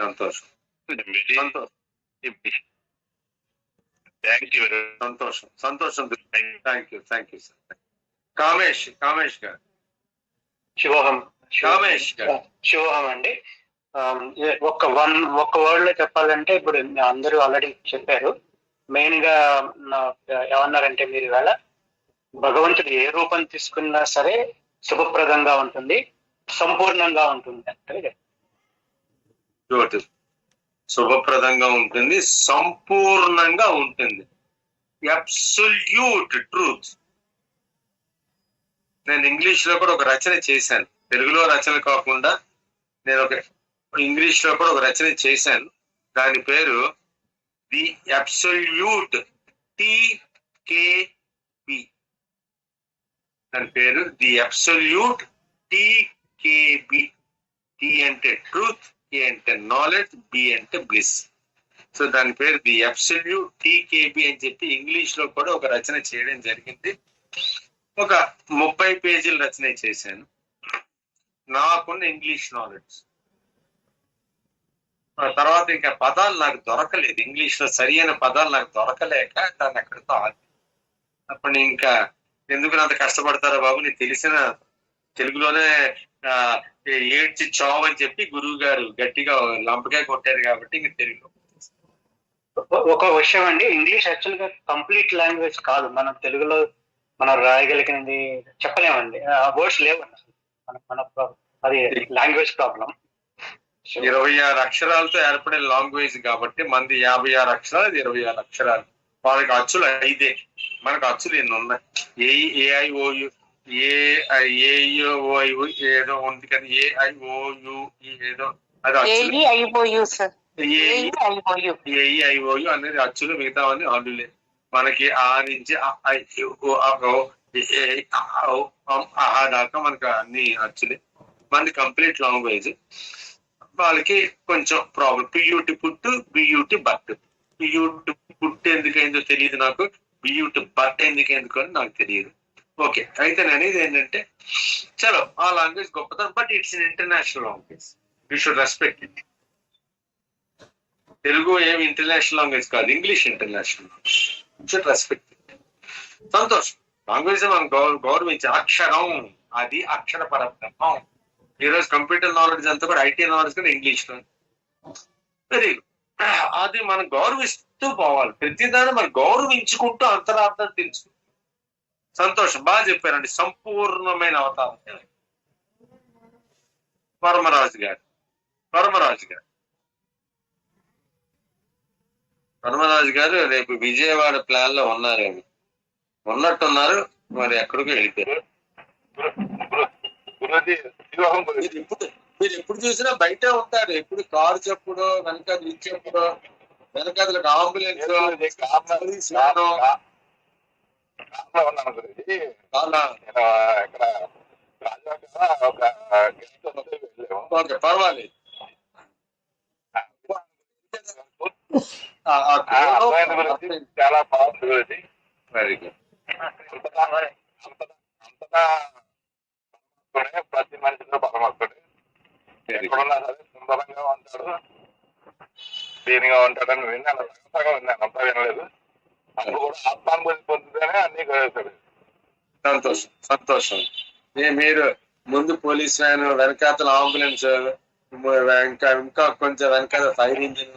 సంతోషం సంతోషం థ్యాంక్ యూ. సంతోషం సంతోషం. Thank you sir. కామేష్ గారు. శివోహం. కామేష్ గారు. శివోహం అండి. ఒక్క వర్డ్ లో చెప్పాలంటే ఇప్పుడు అందరూ ఆల్రెడీ చెప్పారు. మెయిన్ గా ఏమన్నారంటే మీరు ఇవాళ భగవంతుడు ఏ రూపం తీసుకున్నా సరే శుభప్రదంగా ఉంటుంది, సంపూర్ణంగా ఉంటుంది అంటే శుభప్రదంగా ఉంటుంది, సంపూర్ణంగా ఉంటుంది. Absolute truth. నేను ఇంగ్లీష్ లో కూడా ఒక రచన చేశాను, తెలుగులో రచన కాకుండా నేను ఇంగ్లీష్ లో కూడా ఒక రచన చేశాను. దాని పేరు ది అబ్సల్యూట్ టీకేబి. దాని పేరు ది అబ్సల్యూట్ టీకేబి. టీ అంటే ట్రూత్, కే అంటే నాలెడ్జ్, బి అంటే బ్లిస్. సో దాని పేరు ది అబ్సల్యూట్ టీకేబి అని చెప్పి ఇంగ్లీష్ లో కూడా ఒక రచన చేయడం జరిగింది. ఒక 30 పేజీల రచన చేశాను. నాకున్న ఇంగ్లీష్ నాలెడ్జ్ తర్వాత ఇంకా పదాలు నాకు దొరకలేదు, ఇంగ్లీష్ లో సరి అయిన పదాలు నాకు దొరకలేక దాన్ని ఎక్కడితో ఆగి. అప్పుడు ఇంకా ఎందుకు అంత కష్టపడతారో బాబు, నీకు తెలిసిన తెలుగులోనే ఏడ్చి చావు అని చెప్పి గురువు గారు గట్టిగా లంపకాయ కొట్టారు కాబట్టి ఇంక తెలుగు. ఒక విషయం అండి, ఇంగ్లీష్ యాక్చువల్ గా కంప్లీట్ లాంగ్వేజ్ కాదు. మనం తెలుగులో మనం రాయగలిగినది చెప్పలేమండి, వర్డ్స్ లేవండి. అది లాంగ్వేజ్ ప్రాబ్లం. 26 అక్షరాలతో ఏర్పడే లాంగ్వేజ్ కాబట్టి మనది 56 అక్షరాలు, ఇది 26 అక్షరాలు. వాళ్ళకి అచ్చులు 5, మనకు అచ్చులు ఎన్ని ఉన్నాయి? ఏఐఓయు ఏఐఓయు ఏదో ఉంది కదా, ఏఐఓయు ఏదో అది అచ్చులు. ఏఐఓయు అనేది అచ్చులు, మిగతావన్నీ హల్లులే. మనకి ఆ నుంచి దాకా మనకి అన్ని అచ్చులే. మనది కంప్లీట్ లాంగ్వేజ్. వాళ్ళకి కొంచెం ప్రాబ్లం. పియూటి పుట్టు, బియూటి బట్టు. పియూటి పుట్టు ఎందుకైందో తెలియదు నాకు, బియూటి బట్ట ఎందుకు అని నాకు తెలియదు. ఓకే, అయితే నేను అనేది ఏంటంటే చలో ఆ లాంగ్వేజ్ గొప్పతనం, but it's in international language, you should respect it. Telugu ఏమి ఇంటర్నేషనల్ లాంగ్వేజ్ కాదు, English international language, you should respect it. సంతోషం. లాంగ్వేజ్ మనం గౌరవించే అక్షరం, అది అక్షర పరబ్రహ్మం. ఈరోజు కంప్యూటర్ నాలెడ్జ్ అంతా కూడా ఐటీ నాలెడ్జ్ కూడా ఇంగ్లీష్ లో. Very good. అది మనం గౌరవిస్తూ పోవాలి, ప్రతిదాన్ని మనం గౌరవించుకుంటూ అంతరార్థం తెలుసుకుంటాం. సంతోషం, బాగా చెప్పారండి. సంపూర్ణమైన అవతారం పరమరాజు గారు. పరమరాజు గారు రేపు విజయవాడ ప్లాన్ లో ఉన్నారేమో, ఉన్నట్టున్నారు, మరి ఎక్కడికి వెళ్ళిపోయారు. మీరు ఎప్పుడు చూసినా బయటే ఉంటారు, ఎప్పుడు కారు చెప్పుడు, వెనకాల చెప్పుడు, వెనకాల అంబులెన్స్, పర్వాలేదు. చాలా బాగుంది. Very good. ప్రతి మనిషిలో పరమాత్ముడు ఎక్కడున్నా సరే సుందరంగా ఉంటాడు, దీనిగా ఉంటాడని విన్నాను. విన్నాను, అంతా వినలేదు. అప్పుడు కూడా ఆత్మానుభూతి పొందుతూనే అన్ని గడుగుతాడు. సంతోషం. మీరు ముందు పోలీస్ వ్యాన్, వెనకాతల అంబులెన్స్, ఇంకా కొంచెం వెనకాల ఫైర్ ఇంజిన్.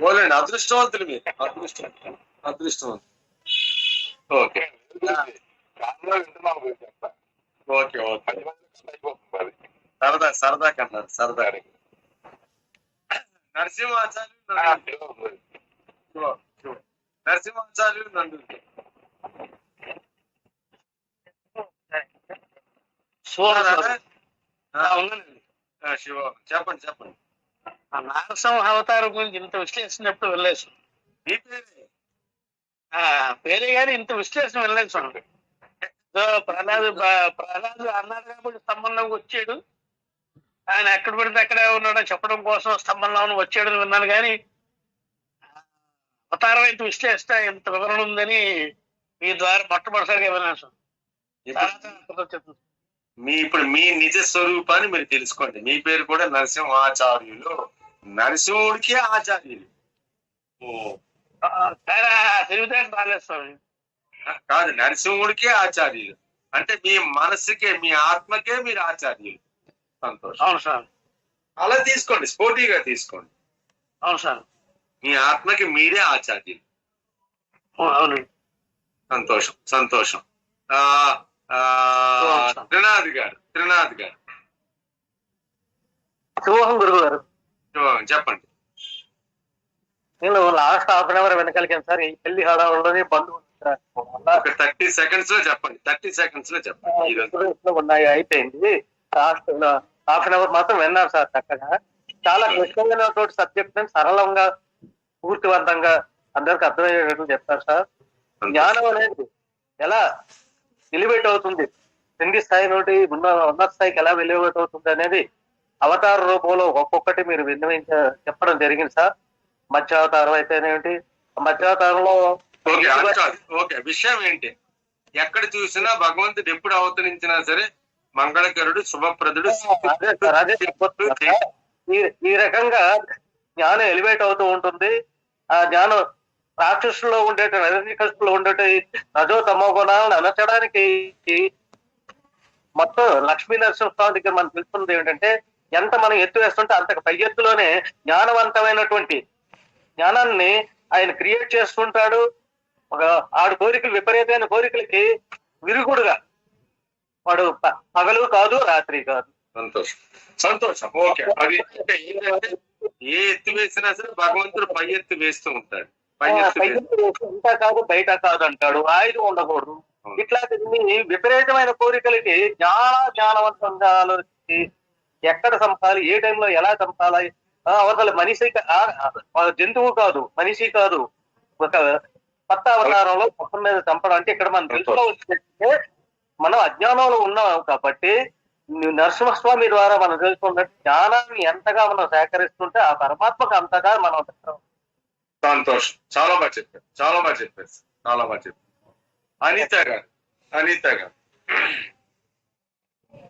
పోలేండి, అదృష్టవంతులు మీరు, అదృష్టవంతులు. ఓకే సరదా కన్నారు, సరదా. నరసింహాచార్యులు నందు. శివ చెప్పండి. నరసింహ అవతారం గురించి ఇంత విశ్లేషణ ఎప్పుడు వెళ్ళలేదు. మీ పేరే పేరే కానీ ఇంత విశ్లేషణ వెళ్ళలేదు స్వామి. ప్రహ్లాదు అన్నారు కాబట్టి స్తంభంలోకి వచ్చాడు, ఆయన ఎక్కడ పడితే అక్కడే ఉన్నాడని చెప్పడం కోసం స్తంభంలో వచ్చాడని విన్నాను. కానీ అవతారం ఇంత విశ్లేషణ, ఇంత వివరణ ఉందని మీ ద్వారా మొట్టమొదటిసారిగా విన్నాను స్వామి. ఇప్పుడు మీ నిజ స్వరూపాన్ని మీరు తెలుసుకోండి. మీ పేరు కూడా నరసింహాచార్యులు, నరసింహుడికి ఆచార్యులు. తెలివితేట బాగాలేదు స్వామి. కాదు, నరసింహుడికే ఆచార్యులు అంటే మీ మనసుకే, మీ ఆత్మకే మీరు ఆచార్యులు. సంతోషం. అవును సార్. అలా తీసుకోండి, స్పోర్టీగా తీసుకోండి. అవును సార్. మీ ఆత్మకి మీరే ఆచార్యులు. అవును. సంతోషం సంతోషం. త్రినాథ్ గారు శుభోహం గురువు గారు. చెప్పండి. నేను లాస్ట్ హాఫ్ అన్ అవర్ వెనకాలికాను సార్. ఈ పెళ్లి హడావుల్లోనే బంధువులు ఒక 30 సెకండ్స్ లో చెప్పండి. 30 సెకండ్స్ లో చెప్పండి. ఉన్నాయి, అయిపోయింది. లాస్ట్ హాఫ్ అన్ అవర్ మాత్రం విన్నాను సార్. చక్కగా చాలా క్లిష్టమైనటువంటి సబ్జెక్ట్ ని సరళంగా పూర్తివంతంగా అందరికి అర్థమయ్యేటట్టు చెప్తారు సార్. జ్ఞానం అనేది ఎలా ఎలివేట్ అవుతుంది, కింది స్థాయి నుండి ఉన్నత స్థాయికి ఎలా ఎలివేట్ అవుతుంది అనేది అవతార రూపంలో ఒక్కొక్కటి మీరు చెప్పడం జరిగింది సార్. మత్స్యావతారం అయితేనేమిటి, మత్స్యావతారంలో ఓకే, విషయం ఏంటి? ఎక్కడ చూసినా భగవంతుడు ఎప్పుడు అవతరించినా సరే మంగళకరుడు, శుభప్రదుడు. ఈ రకంగా జ్ఞానం ఎలివేట్ అవుతూ ఉంటుంది. ఆ జ్ఞానం రాక్షసుల్లో ఉండేట రజనీకస్తులో ఉండేట రజో తమో గుణాలను అనర్చడానికి మొత్తం లక్ష్మీ నరసింహస్వామి దగ్గర మనం తెలుసుకున్నది ఏంటంటే, ఎంత మనం ఎత్తు వేస్తుంటే అంతకు పై ఎత్తులోనే జ్ఞానవంతమైనటువంటి జ్ఞానాన్ని ఆయన క్రియేట్ చేస్తుంటాడు. ఒక ఆడు కోరికలు, విపరీతమైన కోరికలకి విరుగుడుగా వాడు పగలు కాదు, రాత్రి కాదు. సంతోషం సంతోషం. ఓకే, అది ఏంటంటే ఏ ఎత్తు వేసినా సరే భగవంతుడు పై ఎత్తు వేస్తూ ఉంటాడు. ఇంత కాదు బయట కాదు అంటాడు. ఆయుధం ఉండకూడదు. ఇట్లాంటివి విపరీతమైన కోరికలకి జ్ఞానవంతంగా ఆలోచించి ఎక్కడ చంపాలి, ఏ టైంలో ఎలా చంపాలి, అవతల మనిషి జంతువు కాదు, మనిషి కాదు, ఒక కొత్త అవతారంలో మొత్తం మీద చంపడం అంటే ఇక్కడ మనం తెలుసుకోవచ్చు. మనం అజ్ఞానంలో ఉన్నాం కాబట్టి నరసింహస్వామి ద్వారా మనం తెలుసుకున్న జ్ఞానాన్ని ఎంతగా మనం సేకరిస్తుంటే ఆ పరమాత్మకు అంతగా మనం. సంతోషం, చాలా బాగా చెప్పారు, చాలా బాగా చెప్పారు. అనిత గారు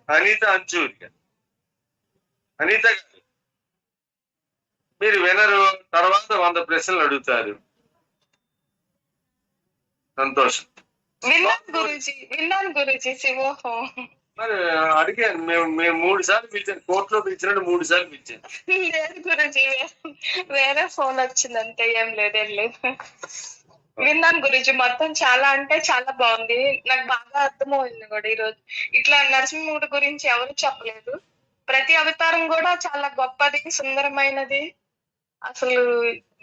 అనిత అంచూరి గారు. అనిత గారు, మీరు వినరు, తర్వాత 100 ప్రశ్నలు అడుగుతారు. సంతోషం. విన్నాను గురూజీ. శివోహం. మరి అడిగాను, మేము 3 సార్లు పిలిచాను, కోర్టులో పిలిచినట్టు 3 సార్లు పిలిచాను. లేదు గురూజీ, వేరే ఫోన్ వచ్చింది అంతే, ఏం లేదు. విన్నాను గురూజీ, మొత్తం చాలా అంటే చాలా బాగుంది. నాకు బాగా అర్థమైంది కూడా. ఈరోజు ఇట్లా నరసింహుడి గురించి ఎవరు చెప్పలేదు. ప్రతి అవతారం కూడా చాలా గొప్పది, సుందరమైనది, అసలు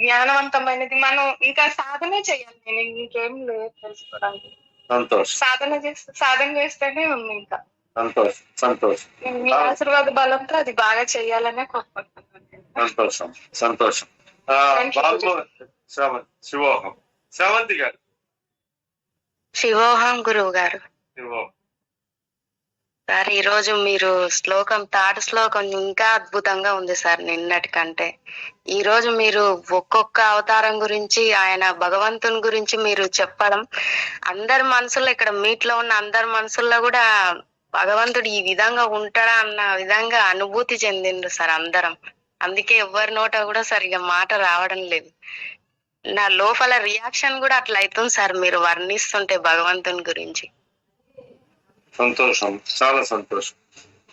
జ్ఞానవంతమైనది. మనం ఇంకా సాధనే చేయాలి. నేను ఇంకేం లేదు తెలుసుకోవడానికి. సాధన చేస్తేనే ఉంది ఇంకా. సంతోషం. మీ ఆశీర్వాద బలంతో అది బాగా చెయ్యాలనే కోరుకుంటున్నాను. సంతోషం. శివోహం. శ్రవంతి గారు. శివోహం గురువు గారు. సార్, ఈ రోజు మీరు థర్డ్ శ్లోకం ఇంకా అద్భుతంగా ఉంది సార్ నిన్నటి కంటే. ఈ రోజు మీరు ఒక్కొక్క అవతారం గురించి, ఆయన భగవంతుని గురించి మీరు చెప్పడం, అందరి మనసుల్లో, ఇక్కడ మీట్లో ఉన్న అందరి మనసుల్లో కూడా భగవంతుడు ఈ విధంగా ఉంటాడా అన్న విధంగా అనుభూతి చెందిండ్రు సార్ అందరం. అందుకే ఎవరి నోట కూడా సరిగా మాట రావడం లేదు. నా లోపల రియాక్షన్ కూడా అట్లా అవుతుంది సార్ మీరు వర్ణిస్తుంటే భగవంతుని గురించి. సంతోషం, చాలా సంతోషం.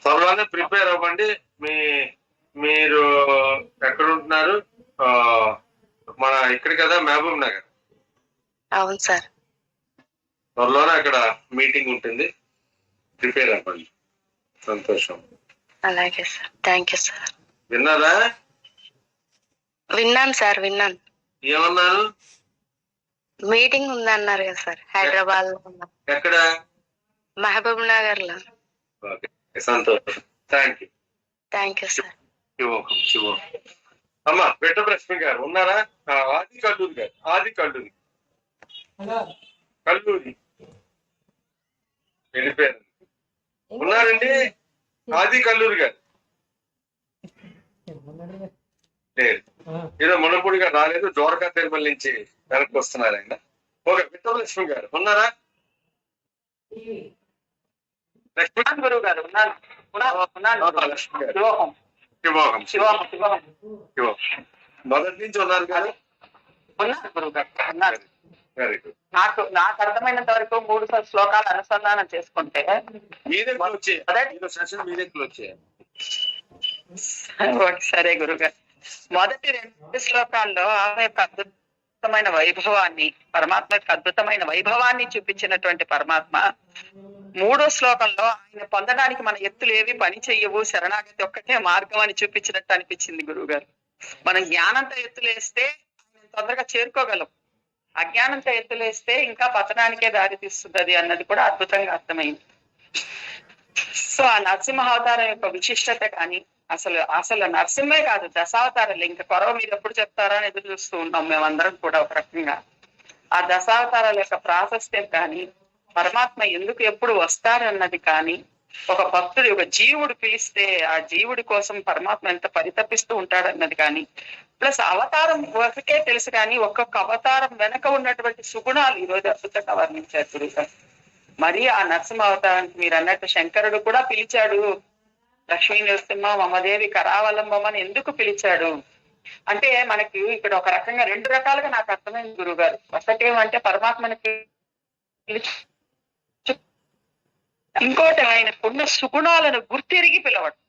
త్వరలోనే ప్రిపేర్ అవ్వండి. మీరు ఎక్కడ ఉంటున్నారు? మన ఇక్కడ కదా, మహబూబ్ నగర్. అవును సార్. త్వరలోనే అక్కడ మీటింగ్ ఉంటుంది, ప్రిపేర్ అవ్వండి. సంతోషం. అలాగే సార్, థ్యాంక్ యూ సార్. విన్నారా? విన్నాను సార్, విన్నాను. ఏమన్నారు? మీటింగ్ ఉందన్నారు కదా సార్, హైదరాబాద్ లో. ఎక్కడ? మహబూబ్ నగర్ లో. సంతోషం, థ్యాంక్ యూ సార్. శివోహం. అమ్మా వెంకటలక్ష్మి గారు ఉన్నారా? ఆది కల్లూరి వెళ్ళిపోయారు. ఉన్నారండి ఆది కల్లూరి గారు? లేదు, ఏదో మునపూడిగా రాలేదు, జోరకా తిరుమల నుంచి వెనక్కి వస్తున్నారు ఆయన. ఓకే, వెంకటలక్ష్మి గారు ఉన్నారా? లక్ష్మీ గురువు గారు ఉన్నాను. లక్ష్మి గారు. శివోహం శివోహం శివోహం శివోహం శివోహం. మొదటి నుంచి ఉన్నారు కదా. ఉన్నాను గురువు గారు ఉన్నాను. Very good. నాకు అర్థమైనంత వరకు 3 శ్లోకాలు అనుసంధానం చేసుకుంటే మీరే క్లోజ్ చేయాలి. సెషన్ మీరే క్లోజ్ చేయాలి. సరే గురుగారు. మొదటి 2 శ్లోకాల్లో ఆమె యొక్క అద్భుతమైన వైభవాన్ని, పరమాత్మ యొక్క అద్భుతమైన వైభవాన్ని చూపించినటువంటి పరమాత్మ 3వ శ్లోకంలో ఆయన పొందడానికి మన ఎత్తులు ఏవి పని చెయ్యవు, శరణాగతి ఒక్కటే మార్గం అని చూపించినట్టు అనిపించింది గురువు గారు. మనం జ్ఞానంతో ఎత్తులేస్తే ఆయన తొందరగా చేరుకోగలం, అజ్ఞానంతో ఎత్తులేస్తే ఇంకా పతనానికే దారి తీస్తుంది అన్నది కూడా అద్భుతంగా అర్థమైంది. సో ఆ నరసింహ అవతారం యొక్క విశిష్టత కానీ, అసలు నరసింహే కాదు, దశావతారాలు ఇంకా కొరవ మీరు ఎప్పుడు చెప్తారా అని ఎదురు చూస్తూ ఉన్నాం మేమందరం కూడా. ఒక రకంగా ఆ దశావతారాల యొక్క ప్రాశస్త్యం కానీ, పరమాత్మ ఎందుకు ఎప్పుడు వస్తారన్నది కానీ, ఒక భక్తుడు ఒక జీవుడు పిలిస్తే ఆ జీవుడి కోసం పరమాత్మ ఎంత పరితపిస్తూ ఉంటాడన్నది కానీ, ప్లస్ అవతారం వరకే తెలుసు కానీ ఒక్కొక్క అవతారం వెనక ఉన్నటువంటి సుగుణాలు ఈరోజు అద్భుతంగా వర్ణించారు గురుగారు. మరి ఆ నరసింహ అవతారానికి మీరు అన్నట్టు శంకరుడు కూడా పిలిచాడు, లక్ష్మీ నరసింహ మమదేవి కరావలంబం అని ఎందుకు పిలిచాడు అంటే, మనకి ఇక్కడ ఒక రకంగా 2 రకాలుగా నాకు అర్థమైంది గురువు గారు. ఒకటేమంటే పరమాత్మని ఇంకోటి ఆయనకున్న సుగుణాలను గుర్తిరిగి పిలవడం.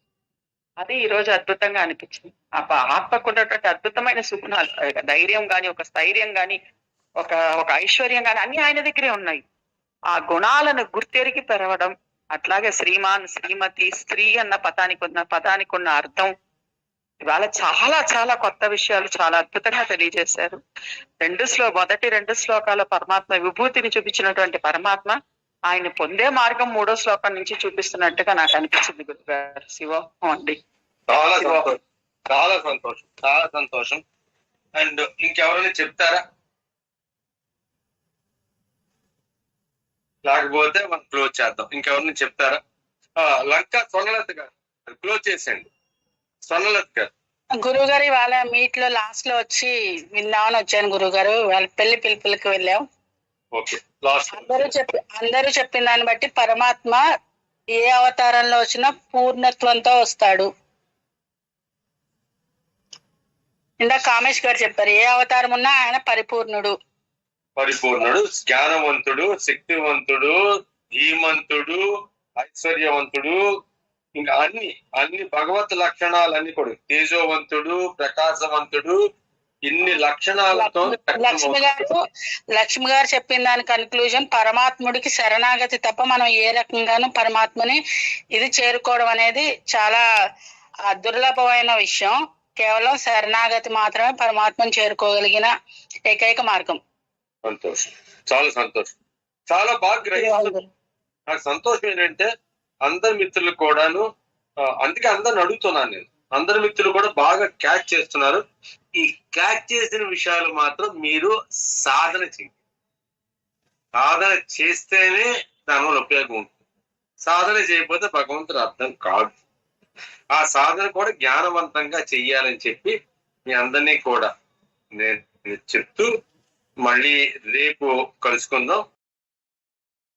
అది ఈ రోజు అద్భుతంగా అనిపించింది. ఆత్మకున్నటువంటి అద్భుతమైన సుగుణాలు, ధైర్యం గాని, ఒక స్థైర్యం గాని, ఒక ఐశ్వర్యం గాని అన్ని ఆయన దగ్గరే ఉన్నాయి. ఆ గుణాలను గుర్తెరిగి పెరగడం. అట్లాగే శ్రీమాన్, శ్రీమతి, స్త్రీ అన్న పదానికి ఉన్న అర్థం ఇవాళ చాలా చాలా కొత్త విషయాలు చాలా అద్భుతంగా తెలియజేశారు. మొదటి 2 శ్లోకాల పరమాత్మ విభూతిని చూపించినటువంటి పరమాత్మ ఆయన పొందే మార్గం 3వ శ్లోకం నుంచి చూపిస్తున్నట్టుగా నాకు అనిపించింది గురుగారు. శివోహం అండి. చాలా సంతోషం, చాలా సంతోషం, చాలా సంతోషం. అండ్ ఇంకెవరైనా చెప్తారా? లేకపోతే మనం క్లోజ్ చేద్దాం. ఇంకెవరిని చెప్తారా? లంక స్వర్ణలత గారు క్లోజ్ చేసేయండి. స్వర్ణలత గారు. గురువు గారు ఇవాళ మీట్ లో లాస్ట్ లో వచ్చి విందామని వచ్చాను గురువు గారు. వాళ్ళ పెళ్లి పిలుపులకి వెళ్ళాం. అందరూ చెప్పిన దాన్ని బట్టి పరమాత్మ ఏ అవతారంలో వచ్చినా పూర్ణత్వంతో వస్తాడు. ఇందాక కామేష్ గారు చెప్పారు, ఏ అవతారం ఉన్నా ఆయన పరిపూర్ణుడు, జ్ఞానవంతుడు, శక్తివంతుడు, ధీమంతుడు, ఐశ్వర్యవంతుడు, ఇంకా అన్ని భగవత్ లక్షణాలన్నీ కూడా, తేజోవంతుడు, ప్రకాశవంతుడు, ఇన్ని లక్షణాలతో లక్ష్మి గారు చెప్పిన దాని కన్క్లూజన్ పరమాత్ముడికి శరణాగతి తప్ప మనం ఏ రకంగానూ పరమాత్మని ఇది చేరుకోవడం అనేది చాలా దుర్లభమైన విషయం. కేవలం శరణాగతి మాత్రమే పరమాత్మని చేరుకోగలిగిన ఏకైక మార్గం. సంతోషం, చాలా సంతోషం, చాలా బాగా గ్రహిస్తుంది. నాకు సంతోషం ఏంటంటే అందరి మిత్రులు కూడాను, అందుకే అందరిని అడుగుతున్నాను నేను, అందరి మిత్రులు కూడా బాగా క్యాచ్ చేస్తున్నారు. ఈ క్యాచ్ చేసిన విషయాలు మాత్రం మీరు సాధన చేయండి. సాధన చేస్తేనే దానివల్ల ఉపయోగం ఉంటుంది. సాధన చేయకపోతే భగవంతుడు అర్థం కాదు. ఆ సాధన కూడా జ్ఞానవంతంగా చెయ్యాలని చెప్పి మీ అందరినీ కూడా నేను చెప్తూ మళ్ళీ రేపు కలుసుకుందాం.